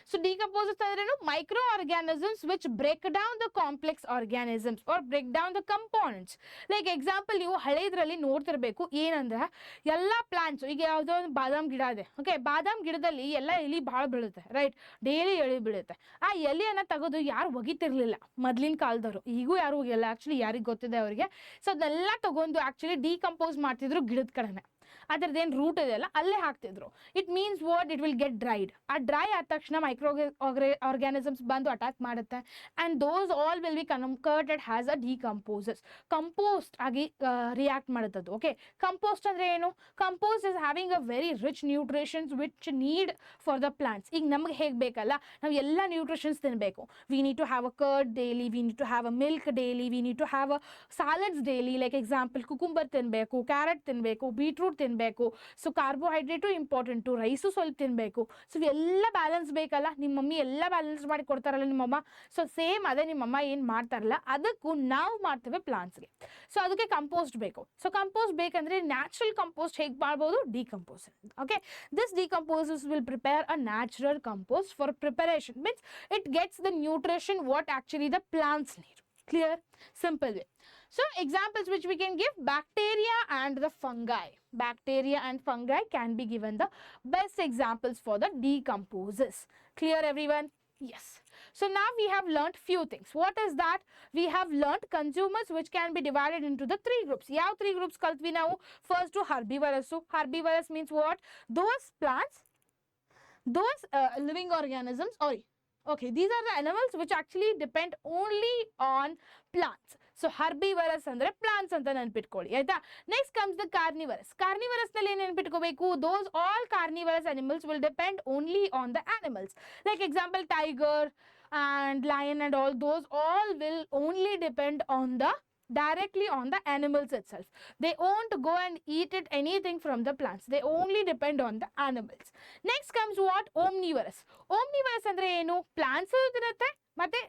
So decomposers ಅಂದ್ರೇನು? Micro organisms which break down the complex organisms are break down the components. Like example ನೀವು ಹಳೆಯದ್ರಲ್ಲಿ ನೋಡ್ತಿರ್ಬೇಕು. ಏನಂದ್ರೆ ಎಲ್ಲ ಪ್ಲಾಂಟ್ಸ್, ಈಗ ಯಾವುದೋ ಒಂದು ಬಾದಾಮ್ ಗಿಡ ಇದೆ. ಓಕೆ, ಬಾದಾಮ್ ಗಿಡದಲ್ಲಿ ಎಲ್ಲ ಎಲೆ ಭಾಳ ಬೀಳುತ್ತೆ, ರೈಟ್? ಡೈಲಿ ಎಲೆ ಬೀಳುತ್ತೆ. ಆ ಎಲೆಯನ್ನು ತೆಗೆದು ಯಾರು ಒಗಿತಿರ್ಲಿಲ್ಲ ಮೊದಲಿನ ಕಾಲದವರು. ಈಗೂ ಯಾರು ಒಗಿಯಲ್ಲ ಆ್ಯಕ್ಚುಲಿ, ಯಾರಿಗೆ ಗೊತ್ತಿದೆ ಅವರಿಗೆ. ಸೊ ಅದನ್ನೆಲ್ಲ ತಗೊಂಡು ಆ್ಯಕ್ಚುಲಿ ಡಿಕಂಪೋಸ್ ಮಾಡ್ತಿದ್ರು ಗಿಡದ ಕಡೆನೆ. ಅದರದ್ದೇನು ರೂಟ್ ಇದೆಯಲ್ಲ ಅಲ್ಲೇ ಹಾಕ್ತಿದ್ರು. It means what? It will get dried. ಆ ಡ್ರೈ ಆದ ತಕ್ಷಣ ಮೈಕ್ರೋ ಆರ್ಗ್ಯಾನಿಸಮ್ಸ್ ಬಂದು ಅಟ್ಯಾಕ್ ಮಾಡುತ್ತೆ and those all will be converted has a decomposers. Compost ಆಗಿ ರಿಯಾಕ್ಟ್ ಮಾಡುತ್ತದು. ಓಕೆ, ಕಂಪೋಸ್ಟ್ ಅಂದರೆ ಏನು? Compost is having a very rich nutritions which need for the plants. ಈಗ ನಮಗೆ ಹೇಗೆ ಬೇಕಲ್ಲ, ನಾವು ಎಲ್ಲ ನ್ಯೂಟ್ರಿಷನ್ಸ್ ತಿನ್ನಬೇಕು. We need to have a curd daily, we need to have a milk daily, we need to have a salads daily. Like example, cucumber ತಿನ್ನಬೇಕು, carrot ತಿನ್ನಬೇಕು, beetroot ತಿನ್ನಬೇಕು. ಸೊ ಕಾರ್ಬೋಹೈಡ್ರೇಟು ಇಂಪಾರ್ಟೆಂಟು, ರೈಸು ಸ್ವಲ್ಪ ತಿನ್ನಬೇಕು. So ಎಲ್ಲ balance ಬೇಕಲ್ಲ. ನಿಮ್ಮ mummy ಎಲ್ಲ balance ಮಾಡಿ ಕೊಡ್ತಾರಲ್ಲ ನಿಮ್ಮಮ್ಮ. ಸೊ ಸೇಮ್ ಅದೇ ನಿಮ್ಮಮ್ಮ ಏನು ಮಾಡ್ತಾರಲ್ಲ ಅದಕ್ಕೂ ನಾವು ಮಾಡ್ತೇವೆ ಪ್ಲಾಂಟ್ಸ್ಗೆ. ಸೊ ಅದಕ್ಕೆ ಕಂಪೋಸ್ಟ್ ಬೇಕು. ಸೊ ಕಂಪೋಸ್ಟ್ ಬೇಕಂದ್ರೆ ನ್ಯಾಚುರಲ್ ಕಂಪೋಸ್ಟ್ ಹೇಗೆ ಮಾಡ್ಬೋದು? Decompose. Okay, this decomposers will prepare a natural compost for preparation. Means it gets the nutrition what actually the plants need. Clear? Simple way. So examples which we can give: bacteria and the fungi. Bacteria and fungi can be given the best examples for the decomposers. Clear everyone? Yes. So now we have learnt few things. What is that? We have learnt consumers which can be divided into the 3 groups. Yav 3 groups kaltvi now? First to herbivorous. So herbivorous means what? Those plants, those living organisms, okay, these are the animals which actually depend only on plants. So herbivorous andre plants anta ನೆನಪಿಟ್ಕೊಳ್ಳಿ ಆಯ್ತಾ. Next comes the carnivorous. Carnivorous ನಲ್ಲಿ ಏನು ನೆನಪಿಟ್ಕೋಬೇಕು? Those all carnivorous animals will depend only on the animals. Like example, tiger and lion and all those all will only depend on the directly on the animals itself. They won't go and eat it anything from the plants. They only depend on the animals. Next comes what? Omnivorous. Omnivorous ಅಂದ್ರೆ ಏನು? Plants ತಿನ್ನುತ್ತೆ ಮತ್ತೆ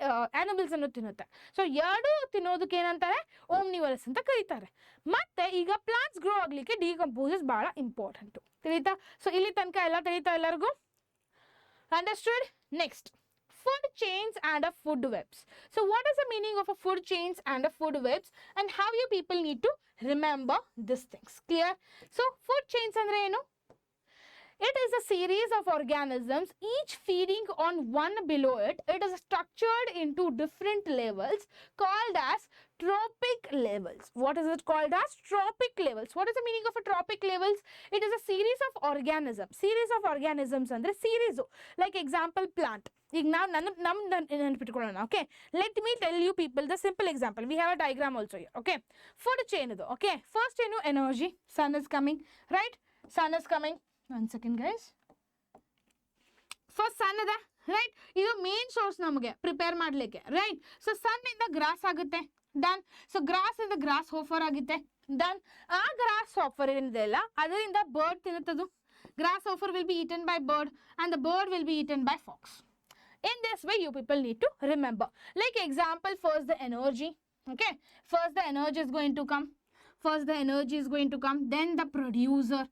animals ಅನ್ನು ತಿನ್ನುತ್ತೆ. So ಎರಡು ತಿನ್ನೋದಕ್ಕೆ ಏನಂತಾರೆ? ಓಮ್ನಿವರಸ್ ಅಂತ ಕರೀತಾರೆ. ಮತ್ತೆ ಈಗ ಪ್ಲಾಂಟ್ಸ್ ಗ್ರೋ ಆಗ್ಲಿಕ್ಕೆ ಡಿಕಂಪೋಸಸ್ ಬಹಳ ಇಂಪಾರ್ಟೆಂಟ್. ತಿಳಿತಾ? ಸೊ ಇಲ್ಲಿ ತನಕ ಎಲ್ಲ ತಿಳಿತಾ ಎಲ್ಲರಿಗೂ? Understood? Next, food chains and a food webs. So what is the meaning of a food chains and a food webs, and how you people need to remember these things? Clear? So food chains andre enu? It is a series of organisms, each feeding on one below it. It is structured into different levels called as trophic levels. What is it called as? Trophic levels. What is the meaning of a trophic levels? It is a series of organisms. Series of organisms andre series. Like example, plant. ಈಗ ನಾವು ನೆನಪಿಟ್ಕೊಳ್ಳೋಣ. Okay, let me tell you people the simple example. We have a diagram also here. Okay, food chain ಇದು. Okay, first ಏನು? Energy. Sun is coming, right? Sun is coming. One second guys. First sun ಇದೆ, right? ಇದು main source ನಮಗೆ prepare ಮಾಡಲಿಕ್ಕೆ, right? So sun ಇಂದ grass ಆಗುತ್ತೆ, done. So grass ಇಂದ grasshopper ಆಗುತ್ತೆ, ಡನ್. ಆ ಗ್ರಾಸ್ ಹೋಫರ್ ಏನಿದೆ ಅಲ್ಲ, ಅದರಿಂದ bird ತಿನ್ನುತ್ತದು. Gross ಹೋಫರ್ will be eaten by bird and the bird will be eaten by fox. In this way, you people need to remember. Like example, first the energy. Okay, first the energy is going to come. First the energy is going to come. Then the producer.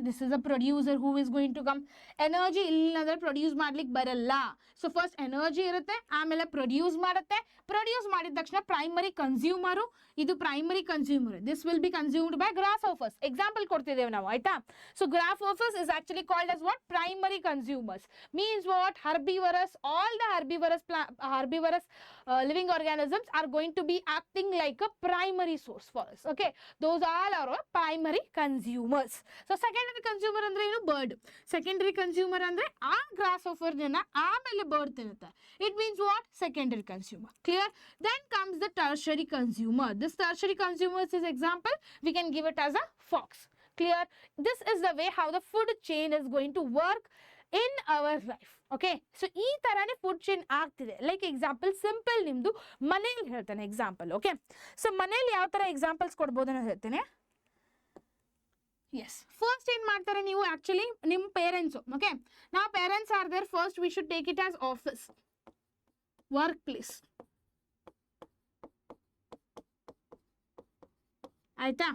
This is a producer who is going to come. Energy illadre produce ಮಾಡ್ಲಿಕ್ಕೆ ಬರಲ್ಲ. So first energy ಇರುತ್ತೆ, ಆಮೇಲೆ produce ಮಾಡುತ್ತೆ. Produce ಮಾಡಿದ ತಕ್ಷಣ primary consumer. ಇದು primary consumer. This will be consumed by grasshoppers. Example ಕೊಡ್ತಿದ್ದೇವೆ ನಾವು, ಆಯ್ತಾ? So grasshoppers is actually called as what? Primary consumers. Means what? Herbivorous. All the herbivorous living organisms are going to be acting like a primary source for us. Okay, those all are primary consumers. So secondary consumer ಅಂದ್ರೆ ಏನು? Bird. Secondary consumer ಅಂದ್ರೆ ಆ grasshopper ಜನ ಆಮೇಲೆ bird ತಿನ್ನುತ್ತೆ. It means what? Secondary consumer. Clear? Then comes the tertiary consumer. This tertiary consumers is example, we can give it as a fox. Clear? This is the way how the food chain is going to work in our life. Okay, so ಈ ತರಾನೇ food chain ಆಗ್ತಿದೆ. Like example simple ನಿಮ್ದು ಮನೇಲಿ ಹೇಳ್ತೇನೆ example. Okay, so ಮನೇಲಿ ಯಾವ ತರ examples ಕೊಡ್ಬೋದು ಅನ್ನೋದು ಹೇಳ್ತೇನೆ. ಎಸ್, ಫಸ್ಟ್ ಏನ್ ಮಾಡ್ತಾರೆ ನೀವು? ಆಕ್ಚುಲಿ ನಿಮ್ಮ ಪೇರೆಂಟ್ಸು. ಓಕೆ, ನಾವು parents are there. First we should take it as office, work place, ಆಯ್ತಾ?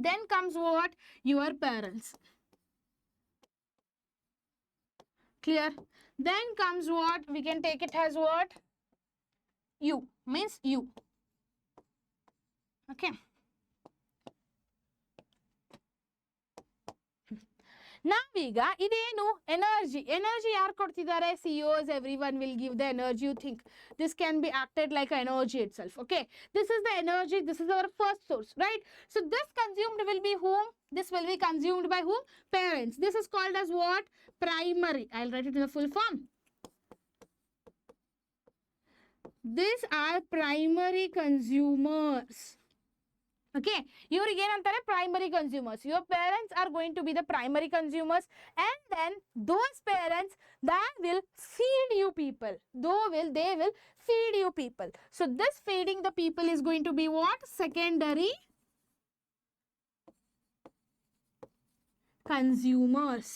Then comes what? Your parents. Clear? Then comes what? We can take it as what? You. Means you. Okay. ನಾವೀಗ ಇದೇನು? Energy. Energy ಯಾರು ಕೊಡ್ತಿದ್ದಾರೆ? CEOs, everyone will give the energy. You think this can be acted like energy itself. Okay, this is the energy. This is our first source, right? So this consumed will be whom? This will be consumed by whom? Parents. This is called as what? Primary. I'll write it in the full form. These are primary consumers. Okay, ಇವ್ರಿಗೆ ಏನಂತಾರೆ? Primary consumers. Your parents are going to be the primary consumers, and then those parents that will feed you people. They will feed you people. So this feeding the people is going to be what? Secondary consumers.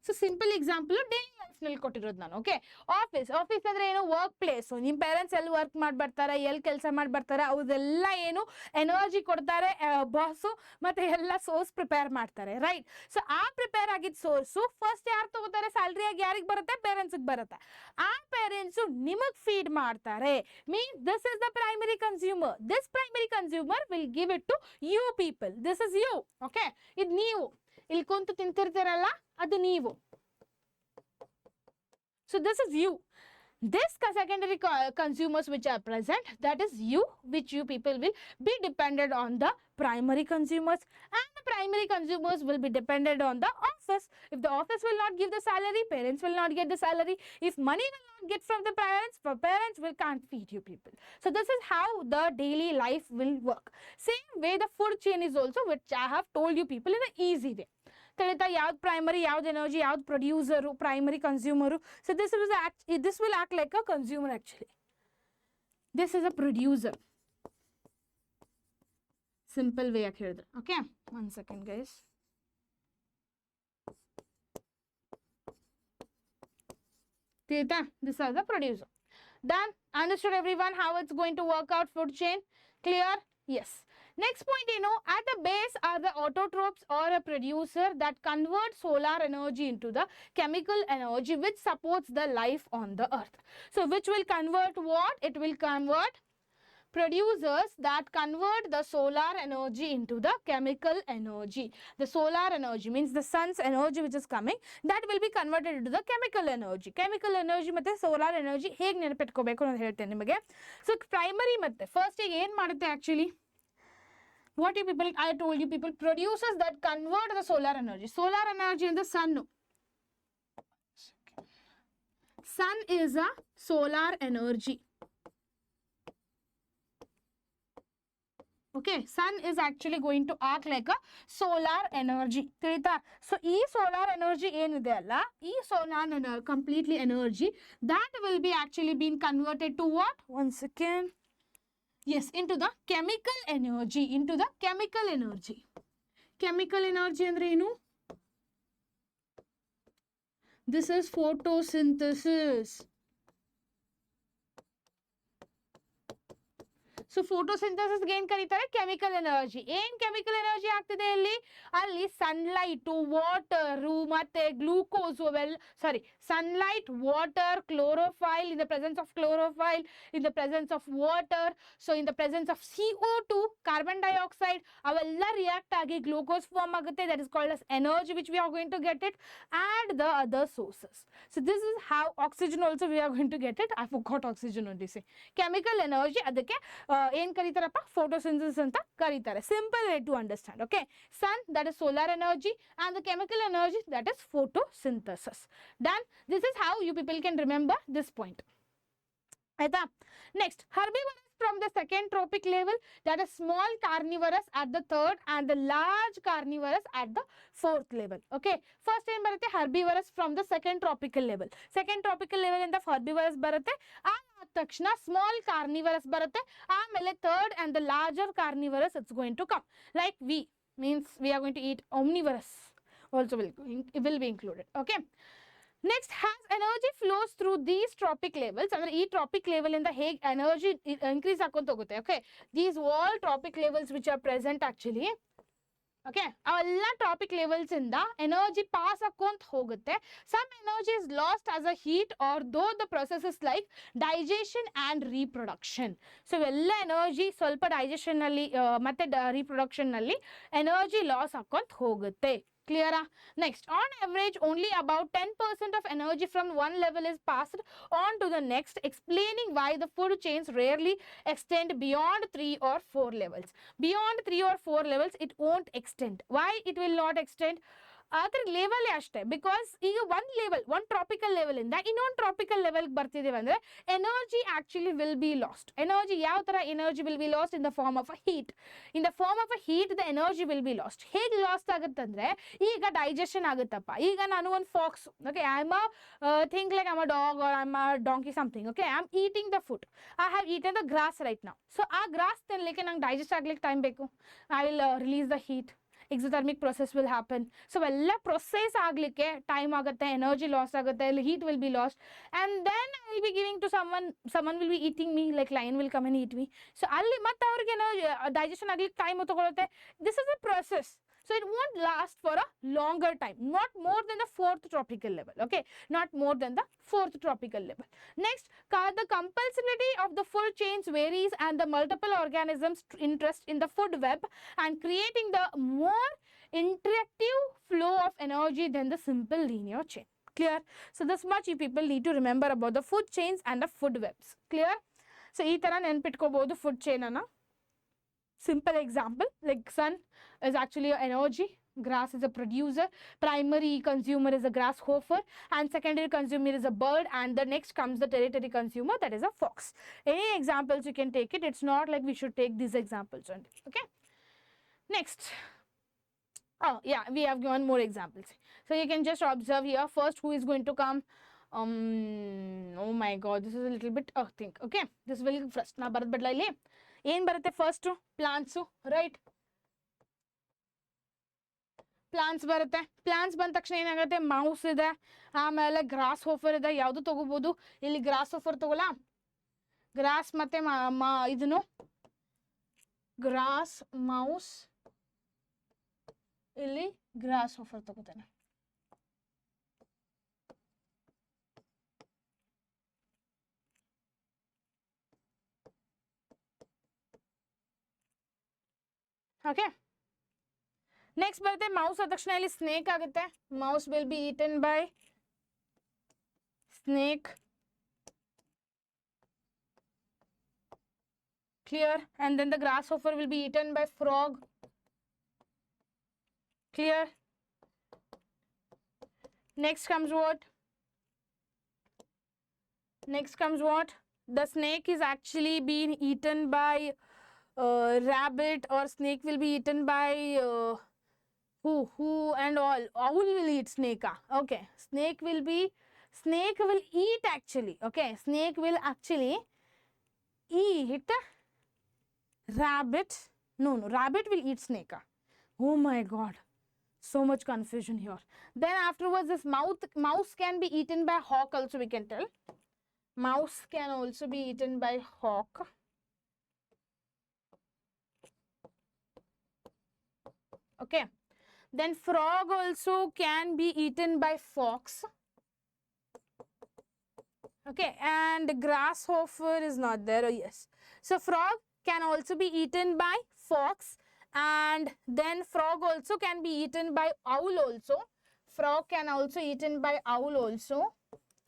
So simple example daily ಲೈಫ್ನಲ್ಲಿ ಕೊಟ್ಟಿರೋದು ನಾನು. Okay, office. Office ಅಂದರೆ ಏನು? Workplace. ನಿಮ್ಮ parents ಎಲ್ಲಿ work ಮಾಡಿ ಬರ್ತಾರೆ, ಎಲ್ಲಿ ಕೆಲಸ ಮಾಡಿ ಬರ್ತಾರೆ, ಅವ್ರದೆಲ್ಲ ಏನು ಎನರ್ಜಿ ಕೊಡ್ತಾರೆ ಬಾಸು, ಮತ್ತು ಎಲ್ಲ ಸೋರ್ಸ್ ಪ್ರಿಪೇರ್ ಮಾಡ್ತಾರೆ, ರೈಟ್? ಸೊ ಆ ಪ್ರಿಪೇರ್ ಆಗಿದ್ದ ಸೋರ್ಸು ಫಸ್ಟ್ ಯಾರು ತಗೋತಾರೆ? ಸ್ಯಾಲ್ರಿಯಾಗಿ ಯಾರಿಗೆ ಬರುತ್ತೆ? ಪೇರೆಂಟ್ಸಿಗೆ ಬರುತ್ತೆ. ಆ ಪೇರೆಂಟ್ಸು ನಿಮಗೆ ಫೀಡ್ ಮಾಡ್ತಾರೆ. Means this is the primary consumer. This primary consumer will give it to you people. This is you. Okay, ಇದು ನೀವು ಇಲ್ಲಿ ಕುಂತು ತಿಂತಿರ್ತೀರಲ್ಲ, ಅದು ನೀವು. So this is you. This secondary consumers which are present, that is you, which you people will be dependent on the primary consumers, and the primary consumers will be dependent on the office. If the office will not give the salary, parents will not get the salary. If money will not get from the parents will can't feed you people. So this is how the daily life will work. Same way the food chain is also, which I have told you people in an easy way. ತಿಳಿತಾ? ಯಾವ್ದು primary, ಯಾವ್ದು energy, ಯಾವ್ದು producer, primary consumer. So this will act like a consumer actually. This is a producer. Simple way ಯಾಕೆ ಹೇಳಿದ್ರೆ. Okay, one second guys. This is the producer. Done. Understood everyone how it's going to work out food chain? Clear? Yes. Next point, at the base are the autotrophs or a producer that convert solar energy into the chemical energy which supports the life on the earth. So which will convert what? It will convert producers that convert the solar energy into the chemical energy. The solar energy means the sun's energy which is coming, that will be converted into the chemical energy. Chemical energy ಮತ್ತೆ solar energy ಹೇಗೆ ನೆನಪಿಟ್ಕೋಬೇಕು ಅಂತ ಹೇಳ್ತೇನೆ ನಿಮಗೆ. So primary ಮತ್ತೆ first ಏನು ಮಾಡುತ್ತೆ actually? What you people, I told you people, producers that convert the solar energy. Solar energy in the sun. Sun is a solar energy. Okay, sun is actually going to act like a solar energy. So, this solar energy completely energy that will be actually being converted to what? One second. Yes, into the chemical energy. Into the chemical energy. Chemical energy andre enu? This is photosynthesis. So photosynthesis gain ಕರೀತಾರೆ chemical energy. ಏನ್ chemical energy ಆಗ್ತಿದೆ ಅಲ್ಲಿ sunlight, water ಮತ್ತೆ glucose sunlight, water, chlorophyll, in the presence of chlorophyll, in the presence of water, so in the presence of CO2, carbon dioxide, ಅವೆಲ್ಲ react ಆಗಿ glucose form ಆಗುತ್ತೆ. That is called as energy which we are going to get it, and the other sources. So this is how oxygen also we are going to get it. I forgot oxygen only say. Chemical energy ಅದಕ್ಕೆ ಏನ್ ಕರೀತಾರಪ್ಪ photosynthesis ಅಂತ ಕರೀತಾರೆ. Simple way to understand. Okay, sun, that is solar energy, and the chemical energy, that is photosynthesis. Done. This is how you people can remember this point. Next, herbivorous from the second trophic level, that is small carnivorous at the third and the large carnivorous at the fourth level. Okay, first time barutte herbivorous from the second tropical level. Second tropical level in the herbivorous barutte, takshana small carnivorous barutte, ಆಮೇಲೆ third and the larger carnivorous it's going to come. Like we means we are going to eat omnivorous also will be included. Okay, next, has energy flows through these trophic levels. Andre ee trophic level in the hege energy increase akonta hogutte. Okay, these all trophic levels which are present actually, okay, alla trophic levels in the energy pass akont hogutte. Some energy is lost as a heat or though the processes like digestion and reproduction. So ella energy ಸ್ವಲ್ಪ digestion ನಲ್ಲಿ ಮತ್ತೆ reproduction ನಲ್ಲಿ energy loss akont hogutte. Clear? Next, on average, only about 10% of energy from one level is passed on to the next, explaining why the food chains rarely extend beyond 3 or 4 levels. Beyond 3 or 4 levels, it won't extend. Why it will not extend? ಅದರ level ಅಷ್ಟೇ, because ಈಗ ಒಂದು level, ಒಂದು tropical level ಇಂದ ಇನ್ನೊಂದು tropical ಲೆವೆಲ್ಗೆ ಬರ್ತಿದ್ದೀವಿ ಅಂದರೆ energy actually will be lost. Energy ಯಾವ ಥರ energy will be lost? In the form of a heat. In the form of a heat the energy will be lost. ಹೇಗೆ lost ಆಗುತ್ತಂದ್ರೆ, ಈಗ ಡೈಜೆಷನ್ ಆಗುತ್ತಪ್ಪ. ಈಗ ನಾನು ಒಂದು fox, okay, I am think like I'm a dog or I'm a donkey something. Okay, I am eating the food. I have eaten the grass right now. So ಆ gross ತಿನ್ನಲಿಕ್ಕೆ ನಂಗೆ digest ಆಗ್ಲಿಕ್ಕೆ time ಬೇಕು. I will release the heat. Exothermic process will happen. So ಎಲ್ಲ process ಆಗ್ಲಿಕ್ಕೆ time ಆಗುತ್ತೆ, energy loss ಆಗುತ್ತೆ, heat will be lost, and then I will be giving to someone will be eating me, like lion will come and eat me. So ಅಲ್ಲಿ ಮತ್ತೆ ಅವ್ರಿಗೆ digestion ಆಗ್ಲಿಕ್ಕೆ time ತಗೊಳುತ್ತೆ. This is a process. So it won't last for a longer time, not more than the 4th tropical level. Okay, not more than the 4th tropical level. Next, the compulsivity of the food chains varies and the multiple organisms interest in the food web and creating the more interactive flow of energy than the simple linear chain. Clear? So this much you people need to remember about the food chains and the food webs. Clear? So ee tara ನೆನಪಿಟ್ಕೋಬಹುದು food chain ಅನ್ನ. Simple example, like sun is actually an energy, grass is a producer, primary consumer is a grasshopper, and secondary consumer is a bird, and the next comes the tertiary consumer, that is a fox. Any examples you can take it. It's not like we should take these examples only. Okay, next. Oh yeah, we have given more examples. So you can just observe here. First, who is going to come? Oh my god, this is a little bit think. Okay, this will first ನಾ ಬರದ್ ಬಿಡ್ಲಾ ಇಲ್ಲಿ ಏನ್ ಬರುತ್ತೆ first plants right plants ಬರುತ್ತೆ plants ಬಂದ ತಕ್ಷಣ ಏನಾಗುತ್ತೆ mouse ಇದೆ ಆಮೇಲೆ ಗ್ರಾಸ್ ಹೋಫರ್ ಇದೆ ಯಾವುದು ತಗೋಬಹುದು ಇಲ್ಲಿ ಗ್ರಾಸ್ ಹೋಫರ್ ತಗೋಲ್ಲ ಗ್ರಾಸ್ ಮತ್ತೆ ಇದನ್ನು ಗ್ರಾಸ್ ಮೌಸ್ ಇಲ್ಲಿ ಗ್ರಾಸ್ ಹೋಫರ್ ತಗೋತೇನೆ ಓಕೆ ನೆಕ್ಸ್ಟ್ ಬರುತ್ತೆ ಮೌಸ್ ಆದ ತಕ್ಷಣ ಇಲ್ಲಿ ಸ್ನೇಕ್ ಆಗುತ್ತೆ mouse will be eaten by snake clear and then the grasshopper will be eaten by frog clear next comes what the snake is actually being eaten by rabbit or snake will be eaten by who and all owl will eat snake okay snake will eat actually okay snake will actually eat rabbit no rabbit will eat snake oh my god so much confusion here then afterwards this mouse can be eaten by hawk also we can tell mouse can also be eaten by hawk okay then frog also can be eaten by fox okay and grasshopper is not there oh yes so frog can also be eaten by fox and then frog also can be eaten by owl also frog can also eaten by owl also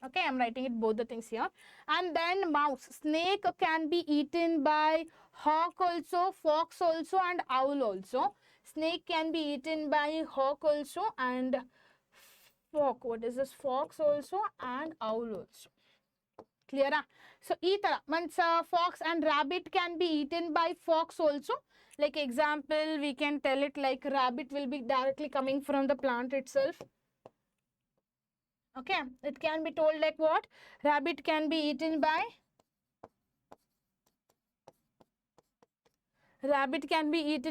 okay I'm writing it both the things here and then mouse snake can be eaten by hawk also fox also and owl also snake can be eaten by hawk also and fox also and owl also clear so either once fox and rabbit can be eaten by fox also like example we can tell it like rabbit will be directly coming from the plant itself okay it can be told like what rabbit can be eaten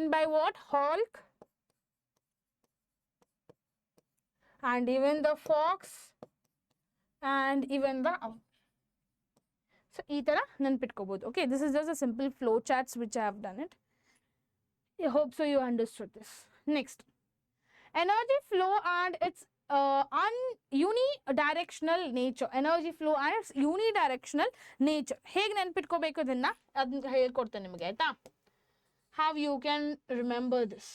by what hawk and even the fox and even the owl so ee tara nanpitkobodu okay this is just a simple flow charts which I have done it I hope so you understood this next energy flow and its unidirectional nature energy flow and its unidirectional nature hege nanpitkobeku adanna adna helkodtene nimage aita how you can remember this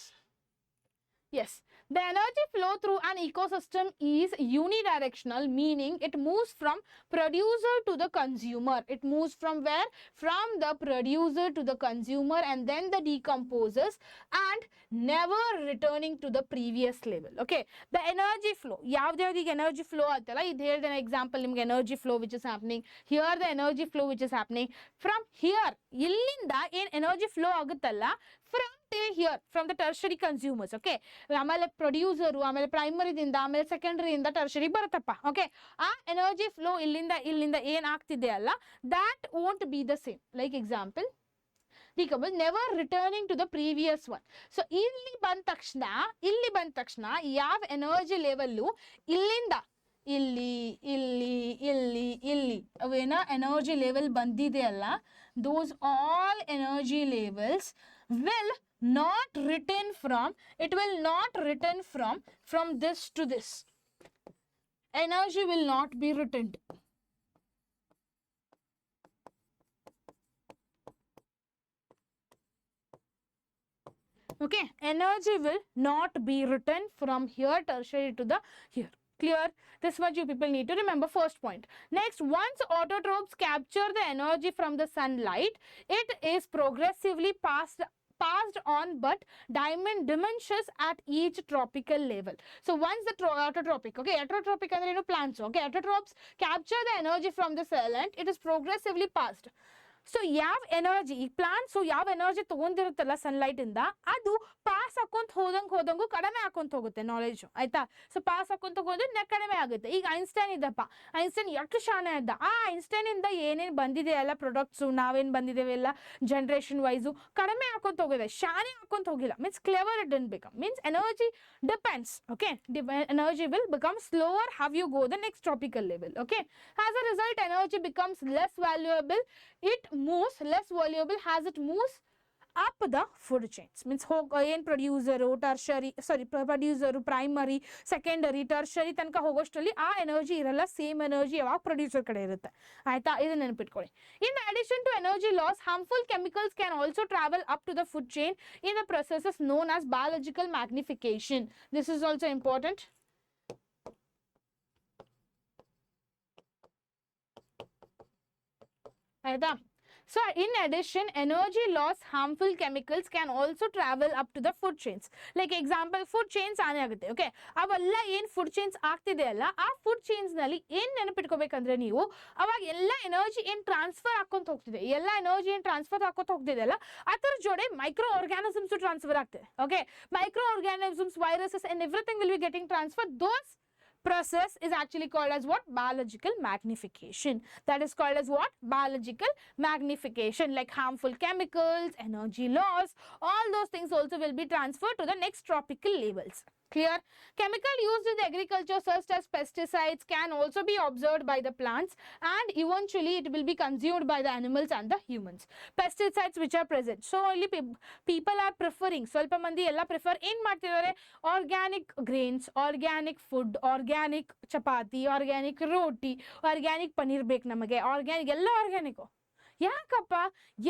yes the energy flow through an ecosystem is unidirectional meaning it moves from producer to the consumer it moves from where from the producer to the consumer and then the decomposes and never returning to the previous level okay the energy flow yavde energy flow atala idu heldena example nimge energy flow which is happening here the energy flow which is happening from here illinda en energy flow aguttalla from till here from the tertiary consumers okay amale producer amale primary dinda amale secondary inda tertiary barutappa okay ಆ energy flow illinda ಏನು ಆಗ್ತಿದೆ ಅಲ್ಲ that won't be the same like example decompose never returning to the previous one so ಇಲ್ಲಿ ಬಂದ ತಕ್ಷಣ ಯಾವ energy level ಇಲ್ಲಿಂದ ಇಲ್ಲಿ ಅವೇನ ಎನರ್ಜಿ ಲೆವೆಲ್ ಬಂದಿದೆ ಅಲ್ಲ those all energy levels will not return from this to this energy will not be returned okay energy will not be returned from here tertiary to the here clear this much you people need to remember first point next once autotrophs capture the energy from the sunlight it is progressively passed on but diminishes at each tropical level so once the autotrophic okay autotrophic andre plants okay autotrophs capture the energy from the sunlight it is progressively passed so ಯಾವ energy ಈ plants ಯಾವ energy ತಗೊಂಡಿರುತ್ತಲ್ಲ sunlight ಇಂದ ಅದು pass ಹಾಕೊಂತ ಹೋದಂಗೂ ಕಡಿಮೆ ಹಾಕೊಂತ ಹೋಗುತ್ತೆ knowledge ಆಯ್ತಾ. So pass ಹಾಕೊಂತ ಹೋದ್ರೆ ಕಡಿಮೆ ಆಗುತ್ತೆ. ಈಗ ಐನ್ಸ್ಟೈನ್ ಇದ್ದಪ್ಪ, ಐನ್ಸ್ಟೈನ್ ಎಷ್ಟು ಶಾಣೆ ಇದ್ದ, ಆ ಐನ್ಸ್ಟೈನ್ ಇಂದ ಏನೇನು ಬಂದಿದೆ ಎಲ್ಲ ಪ್ರಾಡಕ್ಟ್ಸು ನಾವೇನು ಬಂದಿದ್ದೇವೆ ಎಲ್ಲ ಜನರೇಷನ್ ವೈಸು ಕಡಿಮೆ ಹಾಕೊಂತ ಹೋಗಿದೆ, ಶಾಣೆ ಹಾಕೊಂತ ಹೋಗಿಲ್ಲ. Means clever it didn't become. Means energy depends. Okay, energy will become slower how you go the next tropical level. Okay, as a result energy becomes less valuable, it moves less valuable as it moves up the food chains. Means ಏನ್ producer tertiary producer primary secondary tertiary ತನಕ ಹೋಗೋಷ್ಟರಲ್ಲಿ ಆ energy ಇರಲ್ಲ, same energy ಯಾವಾಗ producer ಕಡೆ ಇರುತ್ತೆ ಆಯ್ತಾ. ಇದನ್ನ ನೆನಪಿಟ್ಕೊಳ್ಳಿ. In addition to energy loss, harmful chemicals can also travel up to the food chain in the processes known as biological magnification. This is also important. ಆಯ್ತಾ. So in addition, energy loss harmful chemicals can also travel up to the food chains. Like example, food chains ಆನೆ ಆಗುತ್ತೆ. Okay, ಅವೆಲ್ಲ ಏನು food chains ಆಗ್ತಿದೆ ಅಲ್ಲ, ಆ food chains ನಲ್ಲಿ ಏನ್ ನೆನಪಿಟ್ಕೋಬೇಕಂದ್ರೆ ನೀವು ಅವಾಗ ಎಲ್ಲ ಎನರ್ಜಿ ಏನ್ ಟ್ರಾನ್ಸ್ಫರ್ ಹಾಕೊಂತ ಹೋಗ್ತಿದೆ, ಎಲ್ಲ ಎನರ್ಜಿ ಏನ್ ಟ್ರಾನ್ಸ್ಫರ್ ಹಾಕೋತ ಹೋಗ್ತಿದೆ ಅಲ್ಲ, ಅದರ ಜೊತೆ ಮೈಕ್ರೋ ಆರ್ಗ್ಯಾನಿಸಮ್ಸ್ ಟ್ರಾನ್ಸ್ಫರ್ ಆಗ್ತಿದೆ. Okay, micro organisms, viruses and everything will be getting transferred. Those process is actually called as what? Biological magnification. That is called as what? Biological magnification. Like harmful chemicals, energy loss, all those things also will be transferred to the next tropical levels. Clear? Chemical used in agriculture such as pesticides can also be observed by the plants and eventually it will be consumed by the animals and the humans. Pesticides which are present. So only people are preferring, ಸ್ವಲ್ಪ ಮಂದಿ ಎಲ್ಲ prefer ಏನು ಮಾಡ್ತಿದ್ದಾರೆ, organic grains, organic food, organic chapati, organic roti, organic paneer ಬೇಕು ನಮಗೆ, organic ಎಲ್ಲ organic. ಯಾಕಪ್ಪ,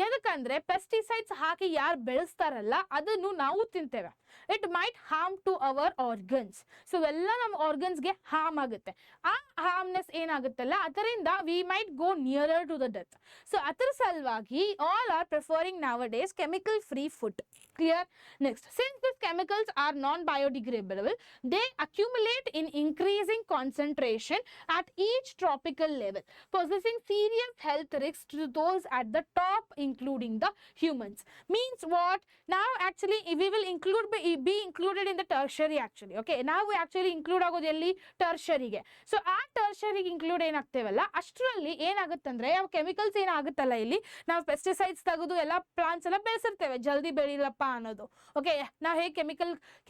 ಎದಕ್ಕಂದ್ರೆ pesticides ಹಾಕಿ ಯಾರು ಬೆಳೆಸ್ತಾರಲ್ಲ ಅದನ್ನು ನಾವು ತಿಂತೇವೆ. It might harm to our organs. So ಎಲ್ಲ ನಮ್ಮ ಆರ್ಗನ್ಸ್ಗೆ ಹಾರ್ಮ್ ಆಗುತ್ತೆ. ಆ ಹಾರ್ಮ್ನೆಸ್ ಏನಾಗುತ್ತಲ್ಲ ಅದರಿಂದ we might go nearer to the death. So ಅದರ ಸಲುವಾಗಿ all are preferring nowadays chemical free food. Clear? Next, since this chemicals are non biodegradable, they accumulate in increasing concentration at each tropical level, possessing serious health risks to those at the top including the humans. Means what? Now actually we will be included in the tertiary actually. Okay, now we actually include ಆಗೋದು ಎಲ್ಲಿ? Tertiary ಗೆ. So ಆ tertiary include ಏನಾಗ್ತೇವಲ್ಲ ಅಷ್ಟರಲ್ಲಿ ಏನಾಗುತ್ತಂದ್ರೆ ಆ chemicals ಏನಾಗುತ್ತಲ್ಲ ಇಲ್ಲಿ ನಾವು pesticides ತೆಗೆದು ಎಲ್ಲ ಪ್ಲಾಂಟ್ಸ್ ಎಲ್ಲ ಬೆಳೆಸಿರ್ತೇವೆ ಜಲ್ದಿ ಬೆಳಿಲಪ್ಪ ಅನ್ನೋದು. ಓಕೆ, ನಾವು ಹೇಗೆ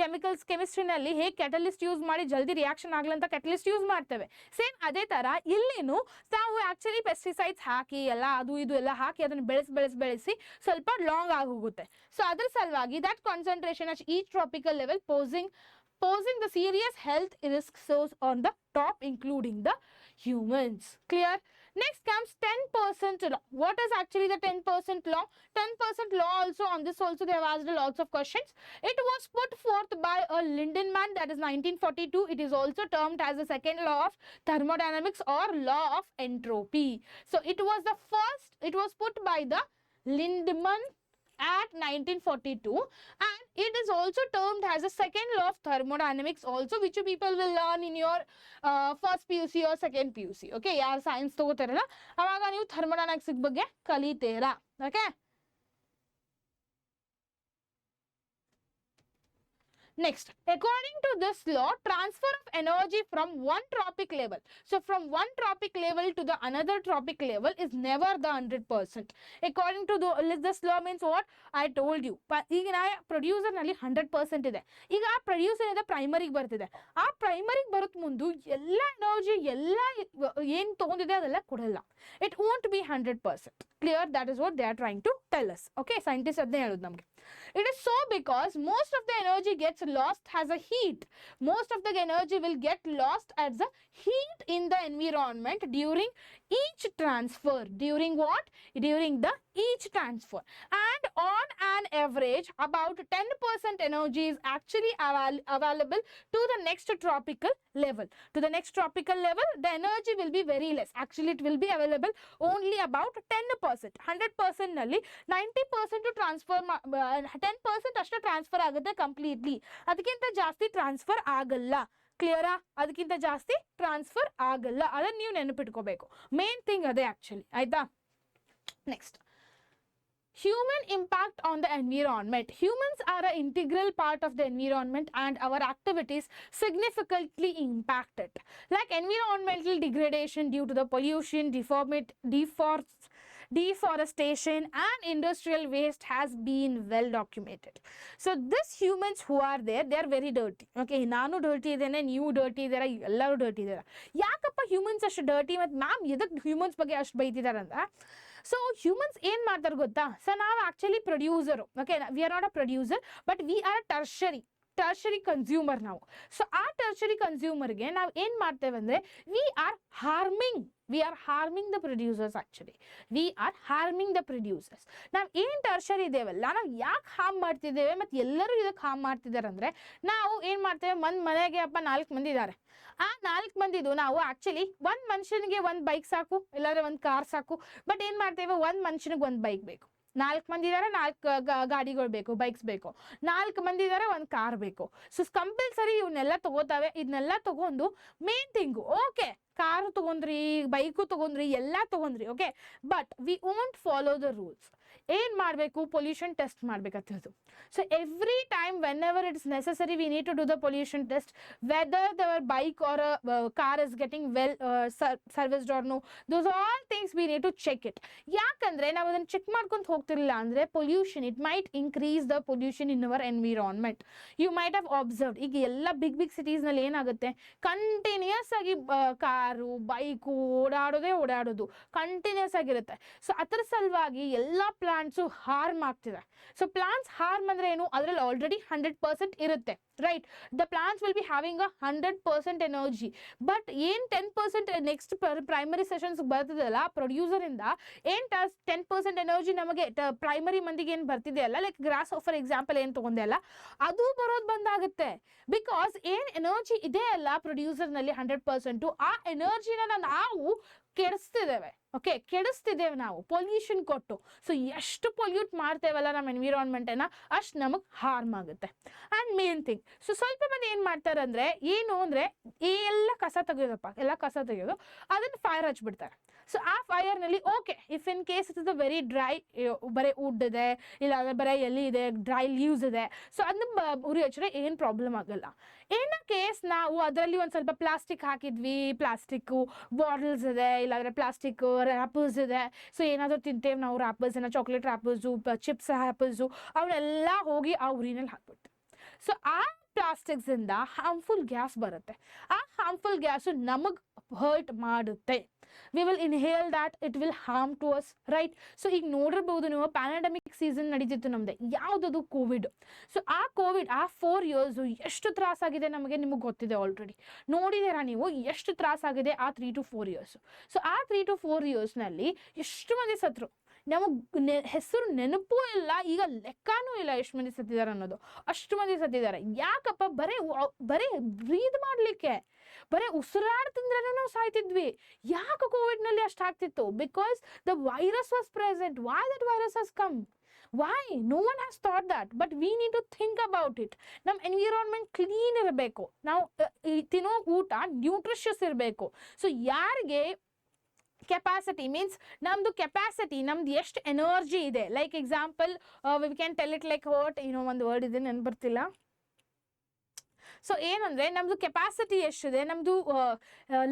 ಕೆಮಿಕಲ್ಸ್ ಕೆಮಿಸ್ಟ್ರಿನಲ್ಲಿ ಹೇಗೆ ಕ್ಯಾಟಲಿಸ್ಟ್ ಯೂಸ್ ಮಾಡಿ ಜಲ್ದಿ ರಿಯಾಕ್ಷನ್ ಆಗ್ಲಂತ ಕ್ಯಾಟಲಿಸ್ಟ್ ಯೂಸ್ ಮಾಡ್ತೇವೆ, ಸೇಮ್ ಅದೇ ತರ ಇಲ್ಲಿನೂ ನಾವು ಆಕ್ಚುಲಿ ಪೆಸ್ಟಿಸೈಡ್ಸ್ ಹಾಕಿ ಎಲ್ಲ ಅದು ಇದು ಎಲ್ಲ ಹಾಕಿ ಅದನ್ನು ಬೆಳೆಸಿ ಸ್ವಲ್ಪ ಲಾಂಗ್ ಆಗಿ ಹೋಗುತ್ತೆ. ಸೊ ಅದ್ರ ಸಲುವಾಗಿ that concentration at each tropical level posing the serious health risks on the top including the humans. Clear? Next comes 10% law. What is actually the 10% law? 10% law also, on this also they have asked lots of questions. It was put forth by a Lindemann, that is 1942. It is also termed as the second law of thermodynamics or law of entropy. So it was the first, it was put by the Lindemann at 1942 and it is also termed as a second law of thermodynamics also, which you people will learn in your first PUC or second PUC. Okay, ಯಾರು science ತಗೋತಾರಲ್ಲ ಅವಾಗ ನೀವು thermodynamics ಬಗ್ಗೆ ಕಲಿತೀರಾ. Okay, next, according to this law, transfer of energy from one tropic level, so from one tropic level to the another tropic level is never the 100%. According to this law means what I told you. ಈಗ ನಾ producer ನಲ್ಲಿ 100% ಇದೆ. ಈಗ ಆ producer ಇಂದ ಪ್ರೈಮರಿಗೆ ಬರ್ತಿದೆ. ಆ ಪ್ರೈಮರಿಗೆ ಬರೋಕ್ ಮುಂದು ಎಲ್ಲ ಎನರ್ಜಿ ಎಲ್ಲ ಏನ್ ತಗೊಂಡಿದೆ ಅದೆಲ್ಲ ಕೊಡಲ್ಲ. It won't be 100%. Clear? That is what they are trying to tell us. Okay, scientists adne ಹೇಳೋದು ನಮಗೆ. It is so because most of the energy gets lost as a heat. Most of the energy will get lost as a heat in the environment during each transfer. During what? During the each transfer. And on an average, about 10% energy is actually available to the next tropical level. To the next tropical level, the energy will be very less. Actually, it will be available only about 10%. 100% ನಲ್ಲಿ 90% transfer 10% ಅಷ್ಟೇ transfer ಆಗುತ್ತೆ completely. ಅದಕ್ಕಿಂತ ಜಾಸ್ತಿ transfer ಆಗಲ್ಲ. ಕ್ಲಿಯರಾ? ಅದಕ್ಕಿಂತ ಜಾಸ್ತಿ transfer ಆಗಲ್ಲ. ಅದನ್ನ ನೀವು ನೆನಪಿಟ್ಕೋಬೇಕು. ಮೇನ್ ಥಿಂಗ್ ಅದೇ ಆಕ್ಚುಲಿ. ಆಯ್ತಾ? Next, Human impact on the environment. Humans are an integral part of the environment and our activities significantly impact it. Like environmental degradation due to the pollution, deforestation and industrial waste has been well documented. So these humans who are there, they are very dirty. Okay, ನಾನು dirty ಇದ್ದೇನೆ, ನೀವು dirty ಇದ್ದೀರಾ, ಎಲ್ಲರೂ dirty ಇದ್ದೀರಾ. ಯಾಕಪ್ಪ humans ಅಷ್ಟು dirty ಮತ್ತು ma'am ಎದಕ್ಕೆ ಹ್ಯೂಮನ್ಸ್ ಬಗ್ಗೆ ಅಷ್ಟು ಬೈತಿದಾರಂತ. ಸೊ ಹ್ಯೂಮನ್ಸ್ ಏನು ಮಾಡ್ತಾರೆ ಗೊತ್ತಾ? ಸೊ ನಾವು actually producer. Okay, we are not a producer but we are a tertiary consumer ನಾವು. ಸೊ ಆ ಟರ್ಷರಿ ಕನ್ಸ್ಯೂಮರ್ಗೆ ನಾವು ಏನು ಮಾಡ್ತೇವೆ ಅಂದರೆ we are harming the producers. Actually we are harming the producers. ನಾವು ಏನು ಟರ್ಷರಿ ಇದ್ದೇವಲ್ಲ, ನಾವು ಯಾಕೆ ಹಾರ್ಮ್ ಮಾಡ್ತಿದ್ದೇವೆ ಮತ್ತು ಎಲ್ಲರೂ ಇದಕ್ಕೆ ಹಾರ್ಮ್ ಮಾಡ್ತಿದ್ದಾರೆ ಅಂದರೆ, ನಾವು ಏನು ಮಾಡ್ತೇವೆ, ಒಂದು ಮನೆಗೆ 4 ಮಂದಿ ಇದ್ದಾರೆ. ಆ 4 ಮಂದಿದು ನಾವು ಆ್ಯಕ್ಚುಲಿ ಒಂದು ಮನುಷ್ಯನಿಗೆ ಒಂದು ಬೈಕ್ ಸಾಕು, ಇಲ್ಲಾಂದರೆ ಒಂದು ಕಾರ್ ಸಾಕು. ಬಟ್ ಏನು ಮಾಡ್ತೇವೆ, ಒಂದು ಮನುಷ್ಯನಿಗೆ ಒಂದು ಬೈಕ್ ಬೇಕು. 4 ಮಂದಿ ಇದ್ದಾರೆ, 4 ಗಾಡಿಗಳು ಬೇಕು, ಬೈಕ್ಸ್ ಬೇಕು. 4 ಮಂದಿ ಇದ್ದಾರೆ, ಒಂದು ಕಾರ್ ಬೇಕು. ಸೊ ಕಂಪಲ್ಸರಿ ಇವನ್ನೆಲ್ಲ ತಗೋತಾವೆ. ಇದನ್ನೆಲ್ಲ ತಗೊಂಡು ಮೇನ್ ಥಿಂಗು, ಓಕೆ ಕಾರು ತೊಗೊಂಡ್ರಿ, ಬೈಕು ತೊಗೊಂಡ್ರಿ, ಎಲ್ಲ ತೊಗೊಂಡ್ರಿ, okay, but we won't follow the rules. ಏನು ಮಾಡಬೇಕು, ಪೊಲ್ಯೂಷನ್ ಟೆಸ್ಟ್ ಮಾಡಬೇಕಂತದ್ದು. So every time whenever it is necessary we need to do the pollution test, whether their bike or car is getting well serviced or no, those all things we need to check it. ಯಾಕಂದರೆ ನಾವು ಅದನ್ನು check ಮಾಡ್ಕೊಂಡು ಹೋಗ್ತಿರಲಿಲ್ಲ ಅಂದರೆ pollution, it might increase the pollution in our environment. You might have observed, ಈಗ ಎಲ್ಲ big ಸಿಟೀಸ್ನಲ್ಲಿ ಏನಾಗುತ್ತೆ, ಕಂಟಿನ್ಯೂಸ್ ಆಗಿ ಕಾರು ಬೈಕು ಓಡಾಡೋದು ಕಂಟಿನ್ಯೂಸ್ ಆಗಿರುತ್ತೆ. ಸೊ ಅದರ ಸಲುವಾಗಿ ಎಲ್ಲ ಪ್ಲಾಂಟ್ಸು ಹಾರ್ಮ್ ಆಗ್ತಿದೆ. ಸೊ ಪ್ಲಾಂಟ್ಸ್ ಹಾರ್ಮ್ ಅಂದರೆ ಏನು, ಅದರಲ್ಲಿ ಆಲ್ರೆಡಿ 100% ಇರುತ್ತೆ, right. The plants will be having a 100% energy. But ಏನು 10% ನೆಕ್ಸ್ಟ್ ಪ್ರೈಮರಿ ಸೆಷನ್ಸ್ ಬರ್ತದಲ್ಲ ಪ್ರೊಡ್ಯೂಸರಿಂದ, ಏನು 10% ಎನರ್ಜಿ ನಮಗೆ ಪ್ರೈಮರಿ ಮಂದಿಗೆ ಏನು ಬರ್ತಿದೆಯಲ್ಲ, ಲೈಕ್ ಗ್ರಾಸ್ ಫಾರ್ ಎಕ್ಸಾಂಪಲ್ ಏನು ತೊಗೊಂಡೆ ಅಲ್ಲ, ಅದು ಬರೋದು ಬಂದಾಗುತ್ತೆ. ಬಿಕಾಸ್ ಏನು ಎನರ್ಜಿ ಇದೆ ಅಲ್ಲ ಪ್ರೊಡ್ಯೂಸರ್ನಲ್ಲಿ 100%, ಆ ಎನರ್ಜಿನ ನಾವು ಕೆಡಿಸ್ತಿದ್ದೇವೆ. ಓಕೆ, ಕೆಡಿಸ್ತಿದ್ದೇವೆ ನಾವು ಪೊಲ್ಯೂಷನ್ ಕೊಟ್ಟು. ಸೊ ಎಷ್ಟು ಪೊಲ್ಯೂಟ್ ಮಾಡ್ತೇವಲ್ಲ ನಮ್ಮ ಎನ್ವಿರಾನ್ಮೆಂಟನ್ನು, ಅಷ್ಟು ನಮಗೆ ಹಾರ್ಮ್ ಆಗುತ್ತೆ. ಆ್ಯಂಡ್ ಮೇನ್ ಥಿಂಗ್, ಸೊ ಸ್ವಲ್ಪ ಮಂದಿ ಏನು ಮಾಡ್ತಾರೆ ಅಂದರೆ, ಏನು ಅಂದರೆ ಎಲ್ಲ ಕಸ ತೆಗೆಯೋದಪ್ಪ, ಎಲ್ಲ ಕಸ ತೆಗೆಯೋದು, ಅದನ್ನು ಫೈರ್ ಹಚ್ಬಿಡ್ತಾರೆ. ಸೊ ಆ ಫೈರ್ನಲ್ಲಿ okay, if in case it is a very dry, ಬರೀ ವುಡ್ ಇದೆ, ಇಲ್ಲಾಂದರೆ ಬರೀ ಎಲ್ಲಿ ಇದೆ, ಡ್ರೈ ಲೀವ್ಸ್ ಇದೆ, ಸೊ ಅದನ್ನ ಉರಿ ಹಚ್ಚಿದ್ರೆ ಏನು ಪ್ರಾಬ್ಲಮ್ ಆಗಲ್ಲ. ಏನೋ ಕೇಸ್ ನಾವು ಅದರಲ್ಲಿ ಒಂದು ಸ್ವಲ್ಪ ಪ್ಲಾಸ್ಟಿಕ್ ಹಾಕಿದ್ವಿ, ಪ್ಲಾಸ್ಟಿಕ್ಕು ಬಾಟಲ್ಸ್ ಇದೆ, ಇಲ್ಲಾಂದರೆ ಪ್ಲಾಸ್ಟಿಕ್ ರ್ಯಾಪರ್ಸ್ ಇದೆ, ಸೊ ಏನಾದರೂ ತಿಂತೇವೆ ನಾವು ರ್ಯಾಪರ್ಸನ್ನು, ಚಾಕ್ಲೇಟ್ ರ್ಯಾಪರ್ಸು, ಚಿಪ್ಸ್ ರ್ಯಾಪರ್ಸು, ಅವನ್ನೆಲ್ಲ ಹೋಗಿ ಆ ಉರಿನಲ್ಲಿ ಹಾಕ್ಬಿಟ್ಟು, ಸೊ ಆ ಪ್ಲಾಸ್ಟಿಕ್ಸಿಂದ ಹಾರ್ಮ್ಫುಲ್ ಗ್ಯಾಸ್ ಬರುತ್ತೆ. ಆ ಹಾರ್ಮ್ಫುಲ್ ಗ್ಯಾಸು ನಮಗೆ ಹರ್ಟ್ ಮಾಡುತ್ತೆ. We will inhale that, it will harm to us, right. So ಈಗ ನೋಡಿರ್ಬೋದು ನೀವು, ಪ್ಯಾಂಡಮಿಕ್ ಸೀಸನ್ ನಡೀತಿತ್ತು ನಮ್ಮದೇ, ಯಾವುದದು ಕೋವಿಡ್. ಸೊ ಆ ಕೋವಿಡ್, ಆ 4 years ಎಷ್ಟು ತ್ರಾಸಾಗಿದೆ ನಮಗೆ, ನಿಮಗೆ ಗೊತ್ತಿದೆ ಆಲ್ರೆಡಿ. ನೋಡಿದ್ದೀರಾ ನೀವು ಎಷ್ಟು ತ್ರಾಸಾಗಿದೆ ಆ 3 to 4 years. ಸೊ ಆ 3 to 4 yearsನಲ್ಲಿ ಎಷ್ಟು ಮಂದಿ ಸತ್ರು ನಮಗೆ ಹೆಸರು ನೆನಪೂ ಇಲ್ಲ, ಈಗ ಲೆಕ್ಕನೂ ಇಲ್ಲ ಎಷ್ಟು ಮಂದಿ ಸತ್ತಿದ್ದಾರೆ ಅನ್ನೋದು. ಅಷ್ಟು ಮಂದಿ ಸತ್ತಿದ್ದಾರೆ. ಯಾಕಪ್ಪ, ಬರೀ ಬ್ರೀದ್ ಮಾಡಲಿಕ್ಕೆ, ಬರೀ ಉಸಿರಾಡ್ತಿಂದ್ರೂ ನಾವು ಸಾಯ್ತಿದ್ವಿ. ಯಾಕೆ ಕೋವಿಡ್ನಲ್ಲಿ ಅಷ್ಟು ಆಗ್ತಿತ್ತು? Because the virus was present. Why that virus has come? Why? No one has thought that, but we need to think about it. ನಮ್ಮ ಎನ್ವಿರಾನ್ಮೆಂಟ್ ಕ್ಲೀನ್ ಇರಬೇಕು, ನಾವು ತಿನ್ನೋ ಊಟ ನ್ಯೂಟ್ರಿಷಿಯಸ್ ಇರಬೇಕು. ಸೊ ಯಾರಿಗೆ ಕೆಪಾಸಿಟಿ ಮೀನ್ಸ್ ನಮ್ಮದು ಕೆಪಾಸಿಟಿ, ನಮ್ದು ಎಷ್ಟು ಎನರ್ಜಿ ಇದೆ, like example V can tell it like what, ಒಂದು ವರ್ಡ್ ಇದೆ ನೆನಪು ಬರ್ತಿಲ್ಲ. ಸೊ ಏನಂದರೆ ನಮ್ಮದು ಕೆಪಾಸಿಟಿ ಎಷ್ಟಿದೆ, ನಮ್ಮದು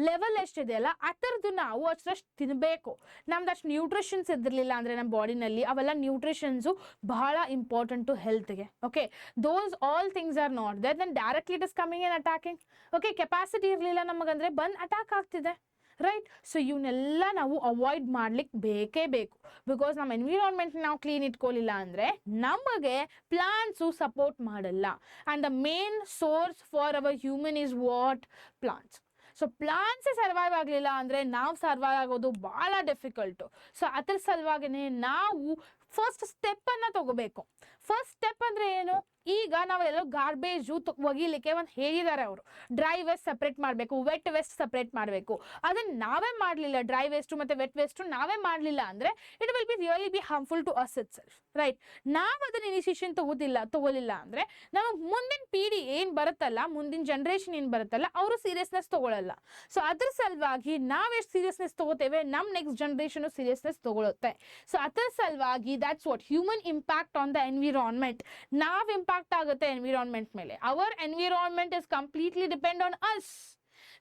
ಲೆವೆಲ್ ಎಷ್ಟಿದೆ ಅಲ್ಲ, ಆ ಥರದ್ದು ನಾವು ಅಷ್ಟಷ್ಟು ತಿನ್ನಬೇಕು. ನಮ್ದು ಅಷ್ಟು ನ್ಯೂಟ್ರಿಷನ್ಸ್ ಇದ್ದಿರಲಿಲ್ಲ ಅಂದರೆ ನಮ್ಮ ಬಾಡಿನಲ್ಲಿ, ಅವೆಲ್ಲ ನ್ಯೂಟ್ರಿಷನ್ಸು ಬಹಳ ಇಂಪಾರ್ಟೆಂಟು ಹೆಲ್ತ್ಗೆ. Okay, those all things are not there, then directly it is coming and attacking. Okay, capacity ಇರಲಿಲ್ಲ ನಮಗಂದರೆ ಬಂದು ಅಟ್ಯಾಕ್ ಆಗ್ತಿದೆ, ರೈಟ್. ಸೊ ಇವನ್ನೆಲ್ಲ ನಾವು ಅವಾಯ್ಡ್ ಮಾಡ್ಲಿಕ್ಕೆ ಬೇಕೇ ಬೇಕು. ಬಿಕಾಸ್ ನಮ್ಮ ಎನ್ವಿರಾನ್ಮೆಂಟ್ ನಾವು ಕ್ಲೀನ್ ಇಟ್ಕೊಳ್ಳಿಲ್ಲ ಅಂದರೆ ನಮಗೆ ಪ್ಲಾಂಟ್ಸು ಸಪೋರ್ಟ್ ಮಾಡಲ್ಲ. And the main source for our human is what? Plants. So ಪ್ಲಾಂಟ್ಸೇ ಸರ್ವೈವ್ ಆಗಲಿಲ್ಲ ಅಂದರೆ ನಾವು ಸರ್ವೈವ್ ಆಗೋದು ಭಾಳ ಡಿಫಿಕಲ್ಟು. ಸೊ ಅದ್ರ ಸಲುವಾಗಿನೇ ನಾವು ಫಸ್ಟ್ ಸ್ಟೆಪ್ಪನ್ನು ತಗೋಬೇಕು. ಫಸ್ಟ್ ಸ್ಟೆಪ್ ಅಂದರೆ ಏನು? ಈಗ ನಾವೆಲ್ಲ ಗಾರ್ಬೇಜು ಒಗಿಲಿಕ್ಕೆ ಒಂದು ಹೇಳಿದ್ದಾರೆ ಅವರು, ಡ್ರೈ ವೇಸ್ಟ್ ಸಪ್ರೇಟ್ ಮಾಡಬೇಕು, ವೆಟ್ ವೇಸ್ಟ್ ಸಪ್ರೇಟ್ ಮಾಡಬೇಕು. ಅದನ್ನು ನಾವೇ ಮಾಡಲಿಲ್ಲ, ಡ್ರೈ ವೇಸ್ಟು ಮತ್ತು ವೆಟ್ ವೇಸ್ಟು ನಾವೇ ಮಾಡಲಿಲ್ಲ ಅಂದರೆ it will be really be harmful to us itself, right. ನಾವು ಅದನ್ನು ಇನಿಷಿಯೇಷನ್ ತಗೋಲಿಲ್ಲ ಅಂದರೆ ನಮಗೆ ಮುಂದಿನ ಪೀಳಿಗೆ ಏನ್ ಬರುತ್ತಲ್ಲ, ಮುಂದಿನ ಜನರೇಷನ್ ಏನ್ ಬರುತ್ತಲ್ಲ, ಅವರು ಸೀರಿಯಸ್ನೆಸ್ ತಗೊಳ್ಳಲ್ಲ. ಸೊ ಅದ್ರ ಸಲುವಾಗಿ ನಾವ್ ಎಷ್ಟು ಸೀರಿಯಸ್ನೆಸ್ ತಗೋತೇವೆ, ನಮ್ ನೆಕ್ಸ್ಟ್ ಜನರೇಷನ್ ಸೀರಿಯಸ್ನೆಸ್ ತಗೊಳುತ್ತೆ. ಸೊ ಅದ್ರ ಸಲುವಾಗಿ that's what human impact on the environment. ನಾವ್ ಇಂಪ್ಯಾಕ್ಟ್ ಆಗುತ್ತೆ ಎನ್ವಿರಾನ್ಮೆಂಟ್ ಮೇಲೆ. Our environment is completely depend on us.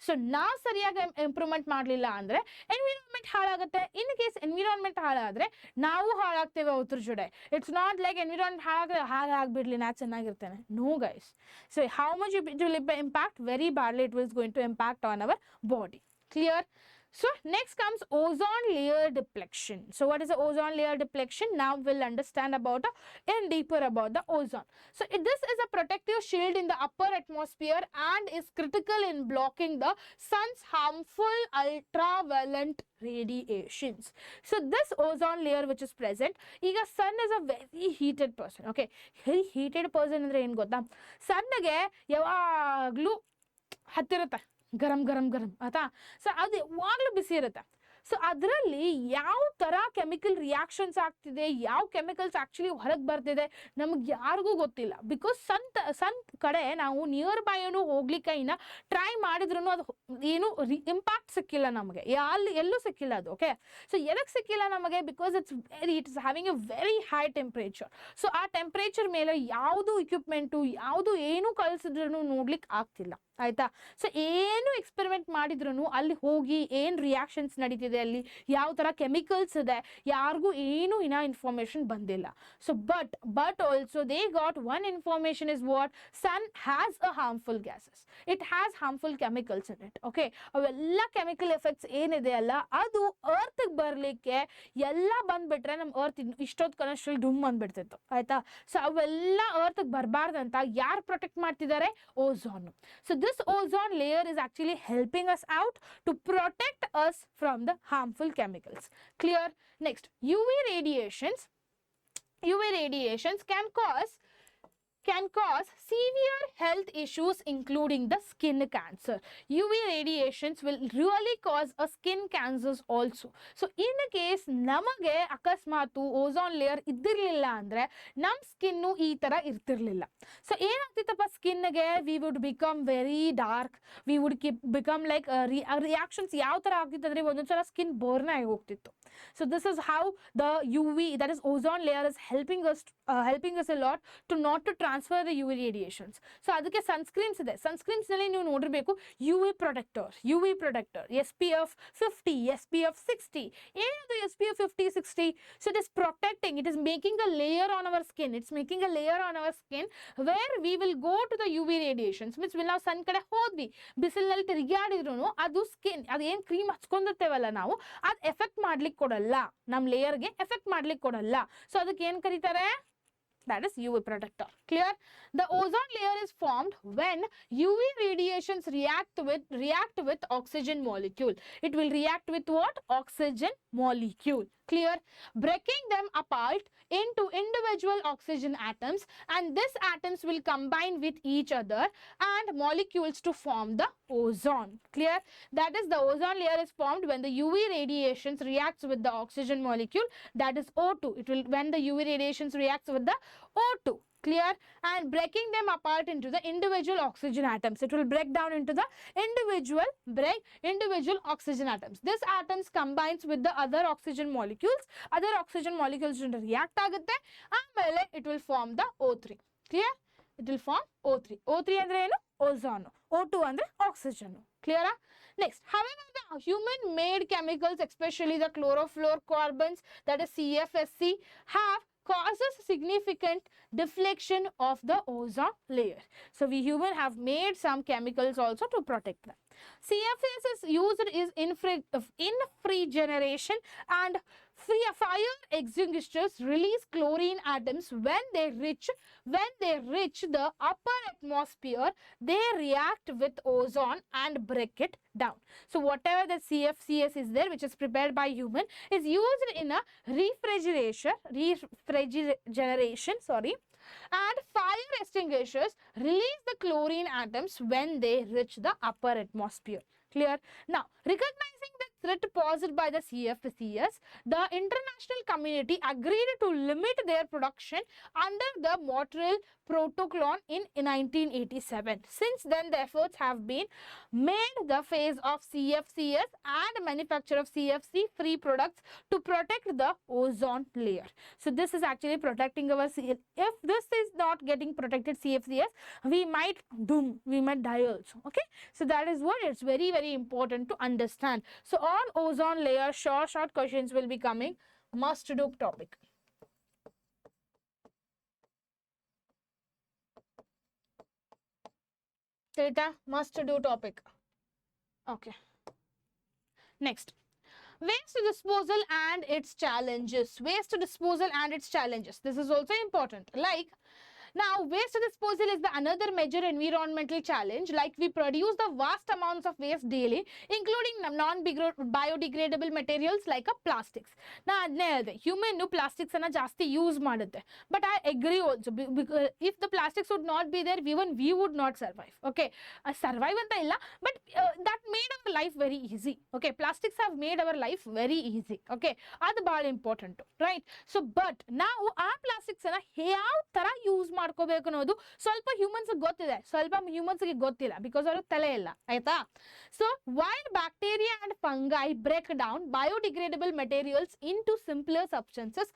So ನಾವು ಸರಿಯಾಗಿ ಇಂಪ್ರೂವ್ಮೆಂಟ್ ಮಾಡಲಿಲ್ಲ ಅಂದ್ರೆ ಎನ್ವಿರಾನ್ಮೆಂಟ್ ಹಾಳಾಗುತ್ತೆ. ಇನ್ ಕೇಸ್ ಎನ್ವಿರಾನ್ಮೆಂಟ್ ಹಾಳಾದ್ರೆ ನಾವು ಹಾಳಾಗ್ತೇವೆ ಅವ್ರ ಜೊತೆ. ಇಟ್ಸ್ ನಾಟ್ ಲೈಕ್ ಎನ್ವಿರಾನ್ಮೆಂಟ್ ಹಾಳಾಗ್ಬಿಡ್ಲಿ ನಾ ಚೆನ್ನಾಗಿರ್ತೇನೆ. No guys. So how much it will impact very badly. It will going to impact on our body. Clear? So next comes ozone layer depletion. So what is the ozone layer depletion? Now we'll understand about in deeper about the ozone. So this is a protective shield in the upper atmosphere and is critical in blocking the sun's harmful ultraviolet radiations. So this ozone layer which is present, ಈಗ sun is a very heated person. Okay, very heated person ಅಂದ್ರೆ ಏನು ಗೊತ್ತಾ? ಸನ್ಗೆ ಯಾವಾಗಲೂ ಹತ್ತಿರುತ್ತೆ, ಗರಂ ಗರಂ ಗರಂ ಆಯ್ತಾ. So ಅದು ಯಾವಾಗಲೂ ಬಿಸಿ ಇರುತ್ತೆ. So ಅದರಲ್ಲಿ ಯಾವ ಥರ ಕೆಮಿಕಲ್ ರಿಯಾಕ್ಷನ್ಸ್ ಆಗ್ತಿದೆ, ಯಾವ ಕೆಮಿಕಲ್ಸ್ ಆ್ಯಕ್ಚುಲಿ ಹೊರಗೆ ಬರ್ತಿದೆ ನಮಗೆ ಯಾರಿಗೂ ಗೊತ್ತಿಲ್ಲ. ಬಿಕಾಸ್ ಸನ್ ಕಡೆ ನಾವು ನಿಯರ್ ಬೈ ಏನು ಹೋಗ್ಲಿಕ್ಕೆ ಇನ್ನು ಟ್ರೈ ಮಾಡಿದ್ರು ಅದು ಏನು ಇಂಪ್ಯಾಕ್ಟ್ ಸಿಕ್ಕಿಲ್ಲ ನಮಗೆ, ಎಲ್ಲೂ ಸಿಕ್ಕಿಲ್ಲ ಅದು. ಓಕೆ, ಸೊ ಎದಕ್ಕೆ ಸಿಕ್ಕಿಲ್ಲ ನಮಗೆ? Because it's having A very high temperature. So ಆ ಟೆಂಪ್ರೇಚರ್ ಮೇಲೆ ಯಾವುದು ಇಕ್ವಿಪ್ಮೆಂಟು ಯಾವುದು ಏನು ಕಳಿಸಿದ್ರು ನೋಡ್ಲಿಕ್ಕೆ ಆಗ್ತಿಲ್ಲ ಆಯ್ತಾ. ಸೊ ಏನು ಎಕ್ಸ್ಪೆರಿಮೆಂಟ್ ಮಾಡಿದ್ರು ಅಲ್ಲಿ ಹೋಗಿ ಏನು ರಿಯಾಕ್ಷನ್ಸ್ ನಡೀತಿದೆ, ಅಲ್ಲಿ ಯಾವ ಥರ ಕೆಮಿಕಲ್ಸ್ ಇದೆ, ಯಾರಿಗೂ ಏನು ಇನ್ನ ಇನ್ಫಾರ್ಮೇಶನ್ ಬಂದಿಲ್ಲ. So but also they got one information is what sun has a harmful gases, it has harmful chemicals in it. Okay, ಅವೆಲ್ಲ ಕೆಮಿಕಲ್ ಎಫೆಕ್ಟ್ಸ್ ಏನಿದೆ ಅಲ್ಲ ಅದು ಅರ್ತ್ಗೆ ಬರಲಿಕ್ಕೆ ಎಲ್ಲ ಬಂದ್ಬಿಟ್ರೆ ನಮ್ಮ ಅರ್ತ್ ಇಷ್ಟೊತ್ತು ಕನಷ್ಟಲ್ಲಿ ಡುಮ್ ಬಂದ್ಬಿಡ್ತಿತ್ತು ಆಯ್ತಾ. ಸೊ ಅವೆಲ್ಲ ಅರ್ತ್ಗೆ ಬರಬಾರ್ದಂತ ಯಾರು ಪ್ರೊಟೆಕ್ಟ್ ಮಾಡ್ತಿದ್ದಾರೆ? Ozone. So this ozone layer is actually helping us out to protect us from the harmful chemicals. Clear? Next, UV radiations can cause severe health issues including the skin cancer. UV radiations will really cause a skin cancers also. So in case ನಮಗೆ ಅಕಸ್ಮಾತ್ ozone layer ಇದ್ದಿರಲಿಲ್ಲ ಅಂದ್ರೆ ನಮ್ಮ skin ಈ ಥರ ಇರ್ತಿರ್ಲಿಲ್ಲ. So ಏನಾಗ್ತಿತ್ತಪ್ಪ ಸ್ಕಿನ್ಗೆ? We would become very dark, we would become like reactions ಯಾವ ಥರ ಆಗ್ತಿತ್ತು ಅಂದರೆ ಒಂದೊಂದ್ಸಲ ಸ್ಕಿನ್ ಬರ್ನ್ ಆಗಿ ಹೋಗ್ತಿತ್ತು. So this is how the UV, that is ozone layer, is helping us a lot to not to transfer the UV radiations. So ಅದಕ್ಕೆ sunscreens ಇದೆ. ಸನ್ಸ್ಕ್ರೀನ್ಸ್ನಲ್ಲಿ ನೀವು ನೋಡಿರಬೇಕು UV protector SPF 50, SPF 60. ಏನದು SPF 50, 60? So it is protecting, it is making a layer on our skin. It's making a layer on our skin where we will go to the UV radiations. Means ನಾವು ಸನ್ ಕಡೆ ಹೋದ್ವಿ, ಬಿಸಿಲಿನಲ್ಲಿ ತಿರುಗಾಡಿದ್ರು ಅದು skin, ಅದು ಏನು cream ಹಚ್ಕೊಂಡಿರ್ತೇವಲ್ಲ ನಾವು, ಅದು effect ಮಾಡ್ಲಿಕ್ಕೆ ಕೊಡಲ್ಲ, ನಮ್ಮ ಲೇಯರ್ಗೆ ಎಫೆಕ್ಟ್ ಮಾಡ್ಲಿಕ್ಕೆ ಕೊಡಲ್ಲ. ಸೊ ಅದಕ್ಕೆ ಏನು ಕರೀತಾರೆ? That is UV protector. Clear? The ozone layer is formed when UV radiations react with oxygen molecule. It will react with what? Oxygen molecule. Clear? Breaking them apart into individual oxygen atoms, and these atoms will combine with each other and molecules to form the ozone. Clear? That is the ozone layer is formed when the UV radiations reacts with the oxygen molecule, that is O2. It will, when the UV radiations reacts with the O2. Clear? And breaking them apart into the individual oxygen atoms. It will break down into the individual oxygen atoms. These atoms combines with the other oxygen molecules. Other oxygen molecules react ಆಗುತ್ತೆ, ಆಮೇಲೆ it will form the O3. Clear? It will form O3. O3 ಅಂದ್ರೆ ಏನು? Ozone. O2 ಅಂದ್ರೆ oxygen. Clear? Next, however, the human made chemicals, especially the chlorofluorocarbons, that is CFSC, have causes significant deflection of the ozone layer. So we human have made some chemicals also to protect them. CFS is used in refrigeration and fire extinguishers release chlorine atoms when they reach the upper atmosphere. They react with ozone and break it down. So whatever the CFCS is there, which is prepared by human, is used in a refrigeration, and fire extinguishers release the chlorine atoms when they reach the upper atmosphere. Clear? Now, recognizing the threat posed by the CFCs, the international community agreed to limit their production under the Montreal Protocol in 1987. Since then, the efforts have been made the phase of CFCs and manufacture of CFC-free products to protect the ozone layer. So, this is actually protecting our CFCs. If this is not getting protected CFCs, we might die also. Okay, so that is what it's very, very important to understand. So on ozone layer, short questions will be coming. Must do topic. Theta, must do topic. Okay. Next. Waste disposal and its challenges. Waste disposal and its challenges. This is also important. Like, now, waste disposal is the another major environmental challenge. Like, we produce the vast amounts of waste daily, including non-biodegradable materials like plastics. Now, human plastics are jasti use madutte. But I agree also, because if the plastics would not be there, even we would not survive. Okay, survive anta illa, but that made our life very easy. Okay, plastics have made our life very easy. Okay, that's very important, right? So, but now our plastics are how tara use ಮಾಡ್ಕೋಬೇಕು ಅನ್ನೋದು ಸ್ವಲ್ಪ humans ಗೊತ್ತಿದೆ, ಸ್ವಲ್ಪ humans ಗೆ ಗೊತ್ತಿಲ್ಲ, because ಅವ್ರಿಗೆ ತಲೆ ಇಲ್ಲ, ಆಯ್ತಾ? So while bacteria and fungi break down biodegradable materials into simpler substances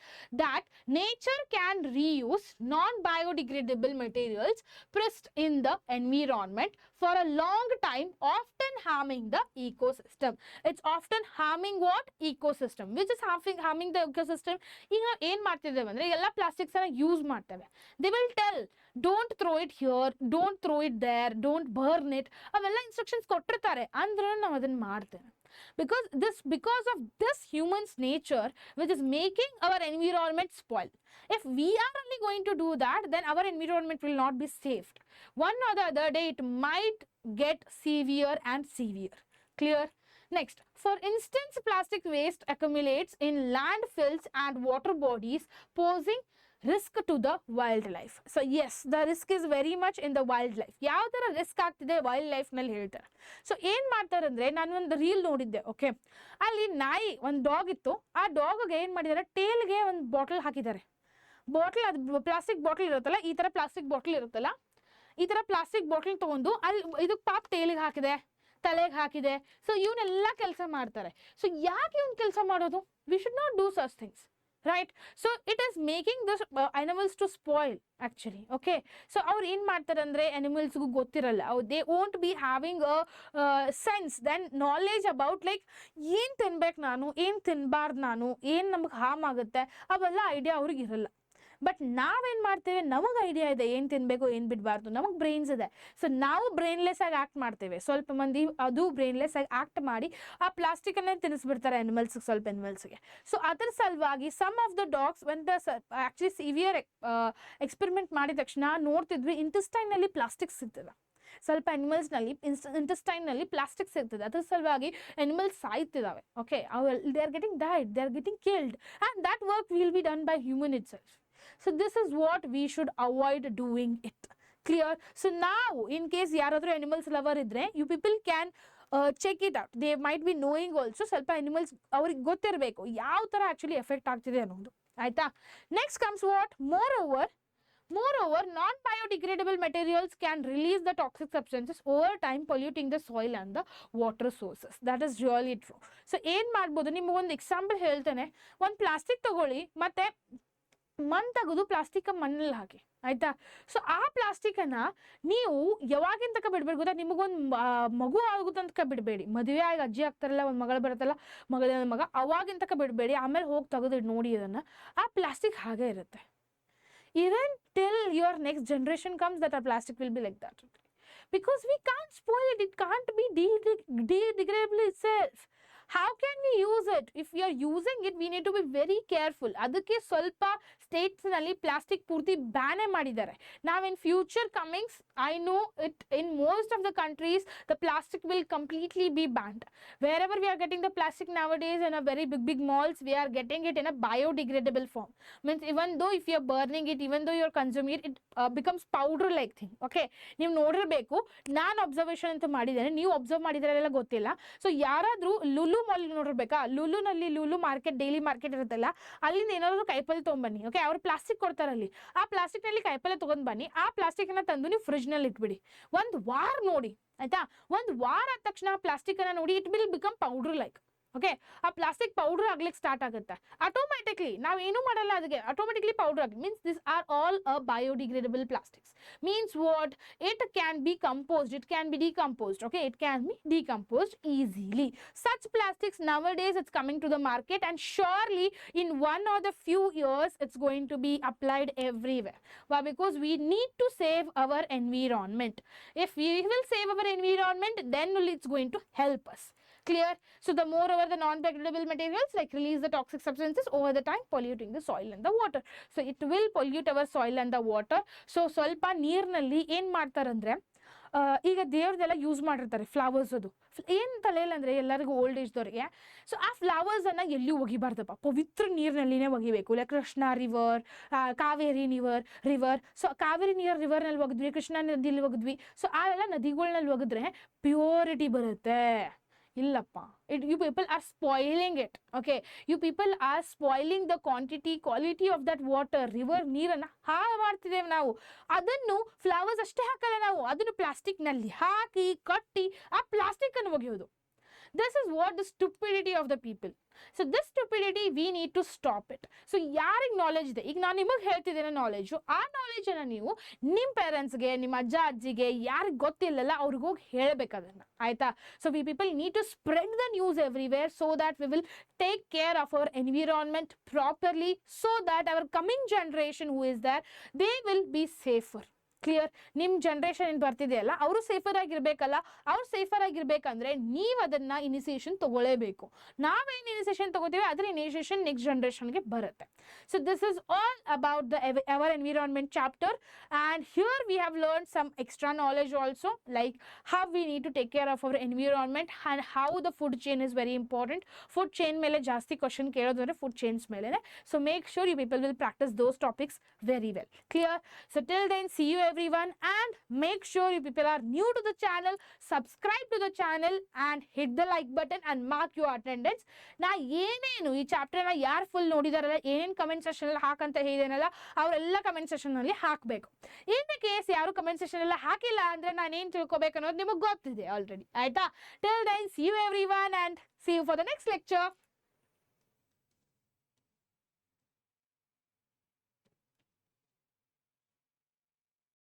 that nature can reuse, non-biodegradable materials persist in the environment for a long time, often harming the ecosystem. It's often harming what? Ecosystem, which is harming the ecosystem. ಈಗ ಏನ್ ಮಾಡ್ತಿದ್ದೇವೆ ಅಂದ್ರೆ ಎಲ್ಲ plastics ಅನ್ನ use ಮಾಡ್ತೇವೆ. They will tell, don't throw it here, don't throw it there, don't burn it. ಅವೆಲ್ಲ instructions ಕೊಟ್ಟಿರ್ತಾರೆ, ಅಂದ್ರೆ ನಾವು ಅದನ್ನ ಮಾಡ್ತೇವೆ. Because of this human's nature, which is making our environment spoil. If we are only going to do that, then our environment will not be saved. One or the other day, it might get severe and severe. Clear? Next, for instance, plastic waste accumulates in landfills and water bodies, posing risk to the wildlife. So yes, the risk is very much in the wildlife. ಯಾವ ತರ risk ಆಗ್ತಿದೆ wild life ನಲ್ಲಿ ಹೇಳ್ತಾರೆ. So ಏನ್ ಮಾಡ್ತಾರೆ ಅಂದ್ರೆ, ನಾನು ಒಂದು ರೀಲ್ ನೋಡಿದ್ದೆ. ಓಕೆ, ಅಲ್ಲಿ ನಾಯಿ, ಒಂದು ಡಾಗ್ ಇತ್ತು. ಆ ಡಾಗ್ಗೆ ಏನ್ ಮಾಡಿದ್ದಾರೆ, ಟೇಲ್ಗೆ ಒಂದು ಬಾಟಲ್ ಹಾಕಿದ್ದಾರೆ. ಬಾಟಲ್, ಅದು ಪ್ಲಾಸ್ಟಿಕ್ ಬಾಟಲ್ ಇರುತ್ತಲ್ಲ, ಈ ತರ ಪ್ಲಾಸ್ಟಿಕ್ ಬಾಟಲ್ ಇರುತ್ತಲ್ಲ, ಈ ತರ ಪ್ಲಾಸ್ಟಿಕ್ ಬಾಟಲ್ ತಗೊಂಡು ಅಲ್ಲಿ ಇದು ಪಾಪ್ ಟೇಲಿಗೆ ಹಾಕಿದೆ, ತಲೆಗೆ ಹಾಕಿದೆ. ಸೊ ಇವನ್ನೆಲ್ಲ ಕೆಲಸ ಮಾಡ್ತಾರೆ. ಸೊ ಯಾಕೆ ಇವ್ನ ಕೆಲಸ ಮಾಡೋದು? We should not do such things, right? So it is making the animals to spoil actually. Okay, so ಅವ್ರು ಏನ್ ಮಾಡ್ತಾರೆ ಅಂದ್ರೆ, ಅನಿಮಲ್ಸ್ಗೂ ಗೊತ್ತಿರಲ್ಲ, they won't be having a sense, then knowledge about like ಏನ್ ತಿನ್ಬೇಕು ನಾನು, ಏನ್ ತಿನ್ಬಾರ್ದು ನಾನು, ಏನ್ ನಮಗೆ ಹಾರ್ಮ್ ಆಗುತ್ತೆ, ಅವೆಲ್ಲ ಐಡಿಯಾ ಅವ್ರಿಗೆ ಇರಲ್ಲ. ಬಟ್ ನಾವೇನು ಮಾಡ್ತೇವೆ, ನಮಗೆ ಐಡಿಯಾ ಇದೆ ಏನು ತಿನ್ನಬೇಕು ಏನು ಬಿಡಬಾರ್ದು, ನಮಗೆ ಬ್ರೈನ್ಸ್ ಇದೆ. ಸೊ ನಾವು ಬ್ರೈನ್ಲೆಸ್ ಆಗಿ ಆ್ಯಕ್ಟ್ ಮಾಡ್ತೇವೆ. ಸ್ವಲ್ಪ ಮಂದಿ ಅದು ಬ್ರೈನ್ಲೆಸ್ ಆಗಿ ಆ್ಯಕ್ಟ್ ಮಾಡಿ ಆ ಪ್ಲಾಸ್ಟಿಕನ್ನೇ ತಿನ್ನಿಸ್ಬಿಡ್ತಾರೆ ಅನಿಮಲ್ಸ್ಗೆ, ಸ್ವಲ್ಪ ಅನಿಮಲ್ಸ್ಗೆ. ಸೊ ಅದರ ಸಲುವಾಗಿ some of the dogs when the actually severe experiment ಮಾಡಿದ ತಕ್ಷಣ ನೋಡ್ತಿದ್ವಿ, ಇಂಟೆಸ್ಟೈನಲ್ಲಿ ಪ್ಲಾಸ್ಟಿಕ್ ಸಿಗ್ತದೆ. ಸ್ವಲ್ಪ ಅನಿಮಲ್ಸ್ನಲ್ಲಿ ಇಂಟೆಸ್ಟೈನ್ನಲ್ಲಿ ಪ್ಲಾಸ್ಟಿಕ್ ಸಿಗ್ತದೆ. ಅದ್ರ ಸಲುವಾಗಿ ಅನಿಮಲ್ಸ್ ಸಾಯ್ತಿದ್ದಾವೆ. Okay, they are getting died, they are getting killed, and that work will be done by human itself. So this is what we should avoid doing it. Clear? So now, in case yaradru animals lover idre, you people can check it out. They might be knowing also, ಸ್ವಲ್ಪ animals ಅವ್ರಿಗೆ ಗೊತ್ತಿರಬೇಕು ಯಾವ ಥರ actually effect ಆಗ್ತಿದೆ ಅನ್ನೋದು, ಆಯಿತಾ? Next comes what? Moreover, non-biodegradable materials can release the toxic substances over time, polluting the soil and the water sources. That is really true. So ಏನು ಮಾಡ್ಬೋದು, ನಿಮಗೊಂದು ಎಕ್ಸಾಂಪಲ್ ಹೇಳ್ತೇನೆ. ಒಂದು ಪ್ಲಾಸ್ಟಿಕ್ ತಗೊಳ್ಳಿ, ಮತ್ತೆ ಮಣ್ಣು ತೆಗೆದು ಪ್ಲಾಸ್ಟಿಕ್ ಮಣ್ಣಲ್ಲಿ ಹಾಕಿ, ಆಯ್ತಾ? ಸೊ ಆ ಪ್ಲಾಸ್ಟಿಕನ್ನು ನೀವು ಯಾವಾಗಿನ ತನಕ ಬಿಡ್ಬೇಡಿ ಗೊತ್ತಾ? ನಿಮಗೊಂದು ಮಗು ಆಗುತ್ತಂತ ಬಿಡಬೇಡಿ. ಮದುವೆ ಆಗಿ ಅಜ್ಜಿ ಆಗ್ತಾರಲ್ಲ, ಒಂದು ಮಗಳು ಬರುತ್ತಲ್ಲ, ಮಗ, ಅವಾಗಿನ ತನಕ ಬಿಡಬೇಡಿ. ಆಮೇಲೆ ಹೋಗಿ ತೆಗೆದು ನೋಡಿ ಅದನ್ನು. ಆ ಪ್ಲಾಸ್ಟಿಕ್ ಹಾಗೆ ಇರುತ್ತೆ. Even till your next generation comes, that our plastic will be like that. Because we can't spoil it. It can't be degradable itself. how can we use it? If we are using it, we need to be very careful. ಅದಕ್ಕೆ ಸ್ವಲ್ಪ states ನಲ್ಲಿ plastic ಪೂರ್ತಿ ban ಮಾಡಿದ್ದಾರೆ. Now in future comings, I know it in most of the countries the plastic will completely be banned. Wherever we are getting the plastic nowadays in a very big malls, we are getting it in a biodegradable form. Means even though if you are burning it, even though you are consuming it, it becomes powder like thing. Okay, ನೀವು ನೋಡಿರಬೇಕು, ನಾನು observation ಅಂತ ಮಾಡಿದ್ದೇನೆ, ನೀವು observe ಮಾಡಿದ್ರೆಲ್ಲ ಗೊತ್ತಿಲ್ಲ. So ಯಾರಾದ್ರೂ Lulu mall ನೋಡಿರ್ಬೇಕಾ, ಲುಲುನಲ್ಲಿ Lulu market, daily market ಇರುತ್ತಲ್ಲ, ಅಲ್ಲಿಂದ ಏನಾದ್ರು ಕೈಪಲ್ಲೆ ತೊಗೊಂಡ್ಬನ್ನಿ. ಓಕೆ, ಅವ್ರು ಪ್ಲಾಸ್ಟಿಕ್ ಕೊಡ್ತಾರಲ್ಲಿ, ಆ ಪ್ಲಾಸ್ಟಿಕ್ ನಲ್ಲಿ ಕೈಪಲ್ಲೆ ತಗೊಂಡ್ ಬನ್ನಿ, ಆ ಪ್ಲಾಸ್ಟಿಕ್ ಅನ್ನ ತಂದು ನೀವು ಫ್ರಿಜ್ ನಲ್ಲಿ ಇಟ್ಬಿಡಿ, ಒಂದು ವಾರ ನೋಡಿ ಆಯ್ತಾ. ಒಂದು ವಾರ ಆದ ತಕ್ಷಣ ಪ್ಲಾಸ್ಟಿಕ್ ಅನ್ನ ನೋಡಿ, it will become powder like. Okay, ಆ ಪ್ಲಾಸ್ಟಿಕ್ ಪೌಡರ್ ಆಗ್ಲಿಕ್ಕೆ ಸ್ಟಾರ್ಟ್ ಆಗುತ್ತೆ ಆಟೋಮ್ಯಾಟಿಕ್ಲಿ. ನಾವೇನು ಮಾಡಲ್ಲ, ಅದಕ್ಕೆ ಆಟೋಮೆಟಿಕ್ಲಿ ಪೌಡರ್ ಆಗಿ. Means this are all a biodegradable plastics. Means what? It can be composed, it can be decomposed. Okay, it can be decomposed easily. Such plastics nowadays it's coming to the market, and surely in one or the few years it's going to be applied everywhere. Why? Because we need to save our environment. If we will save our environment, then only it's going to help us. Clear? So the moreover the non-biodegradable materials like release the toxic substances over the time, polluting the soil and the water. So it will pollute our soil and the water. So ಸ್ವಲ್ಪ ನೀರಿನಲ್ಲಿ ಏನು ಮಾಡ್ತಾರಂದ್ರೆ, ಈಗ ದೇವ್ರದೆಲ್ಲ use ಮಾಡಿರ್ತಾರೆ flowers. ಅದು ಏನು ತಲೆಯಲ್ಲಿ ಅಂದರೆ ಎಲ್ಲರಿಗೂ ಓಲ್ಡ್ ಏಜ್ದವ್ರಿಗೆ, ಸೊ ಆ ಫ್ಲವರ್ಸನ್ನು ಎಲ್ಲಿ ಒಗಿಬಾರ್ದಪ್ಪ, ಪವಿತ್ರ ನೀರಿನಲ್ಲಿನೇ ಒಗಿಬೇಕು. Like Krishna river, Kaveri river. So Kaveri ರಿವರ್ನಲ್ಲಿ ಒಗಿದ್ವಿ, ಕೃಷ್ಣ ನದಿಯಲ್ಲಿ ಒಗಿದ್ವಿ. ಸೊ ಆ ಎಲ್ಲ ನದಿಗಳನ್ನಲ್ಲಿ ಒಗಿದ್ರೆ ಪ್ಯೂರಿಟಿ ಬರುತ್ತೆ. ಇಲ್ಲಪ್ಪ, you people are spoiling it. Okay, you people are spoiling the quality of that water. river ನೀರನ್ನ ಹಾಳು ಮಾಡ್ತಿದ್ದೇವೆ ನಾವು. ಅದನ್ನು ಫ್ಲವರ್ಸ್ ಅಷ್ಟೇ ಹಾಕಲ್ಲ ನಾವು, ಅದನ್ನು ಪ್ಲಾಸ್ಟಿಕ್ ನಲ್ಲಿ ಹಾಕಿ ಕಟ್ಟಿ ಆ ಪ್ಲಾಸ್ಟಿಕ್ ಅನ್ನು ಒಗೆಯೋದು. This is what the stupidity of the people. So this stupidity we need to stop it. So ಯಾರಿಗೆ ನಾಲೆಜ್ ಇದೆ, ಈಗ ನಾನು ನಿಮಗೆ ಹೇಳ್ತಿದ್ದೇನೆ ನಾಲೆಜು, ಆ ನಾಲೆಜನ್ನು ನೀವು ನಿಮ್ಮ ಪೇರೆಂಟ್ಸ್ಗೆ, ನಿಮ್ಮ ಅಜ್ಜ ಅಜ್ಜಿಗೆ, ಯಾರಿಗೆ ಗೊತ್ತಿಲ್ಲಲ್ಲ ಅವ್ರಿಗೆ ಹೋಗಿ ಹೇಳಬೇಕು ಅದನ್ನು, ಆಯ್ತಾ. So we people need to spread the news everywhere, so that we will take care of our environment properly, so that our coming generation who is there, they will be safer. Clear? ನಿಮ್ಮ generation ಏನು ಬರ್ತಿದೆಯಲ್ಲ, ಅವರು safer ಆಗಿರ್ಬೇಕಲ್ಲ. ಅವ್ರು safer ಆಗಿರ್ಬೇಕಂದ್ರೆ ನೀವು ಅದನ್ನ initiation ತಗೊಳ್ಳೇಬೇಕು. ನಾವೇನು initiation ತಗೋತೀವಿ ಅದರ initiation next ಜನ್ರೇಷನ್ಗೆ ಬರುತ್ತೆ. So this is all about the our environment chapter, and here we have learn some extra knowledge also, like how we need to take care of our environment and how the food chain is very important. Food chain ಮೇಲೆ ಜಾಸ್ತಿ question ಕೇಳೋದು ಅಂದರೆ food chains ಮೇಲೆ. So make sure you people will practise those topics very well. Clear? So till then, see you everyone, and make sure you people are new to the channel, subscribe to the channel and hit the like button and mark your attendance. ನಾ ಏನೇನು ಈ ಚಾಪ್ಟರ್ನ ಯಾರು full ನೋಡಿದಾರಲ್ಲ, ಏನೇನು comment ಸೆಷನಲ್ಲಿ ಹಾಕಂತ ಹೇಳಿದೇನಲ್ಲ, ಅವರೆಲ್ಲ comment ಸೆಷನ್ನಲ್ಲಿ ಹಾಕಬೇಕು. In case ಯಾರು comment session ಎಲ್ಲ ಹಾಕಿಲ್ಲ ಅಂದರೆ ನಾನೇನು ತಿಳ್ಕೊಬೇಕು ಅನ್ನೋದು ನಿಮಗೆ ಗೊತ್ತಿದೆ ಆಲ್ರೆಡಿ, ಆಯ್ತಾ. Till then, see you everyone and see you for the next lecture.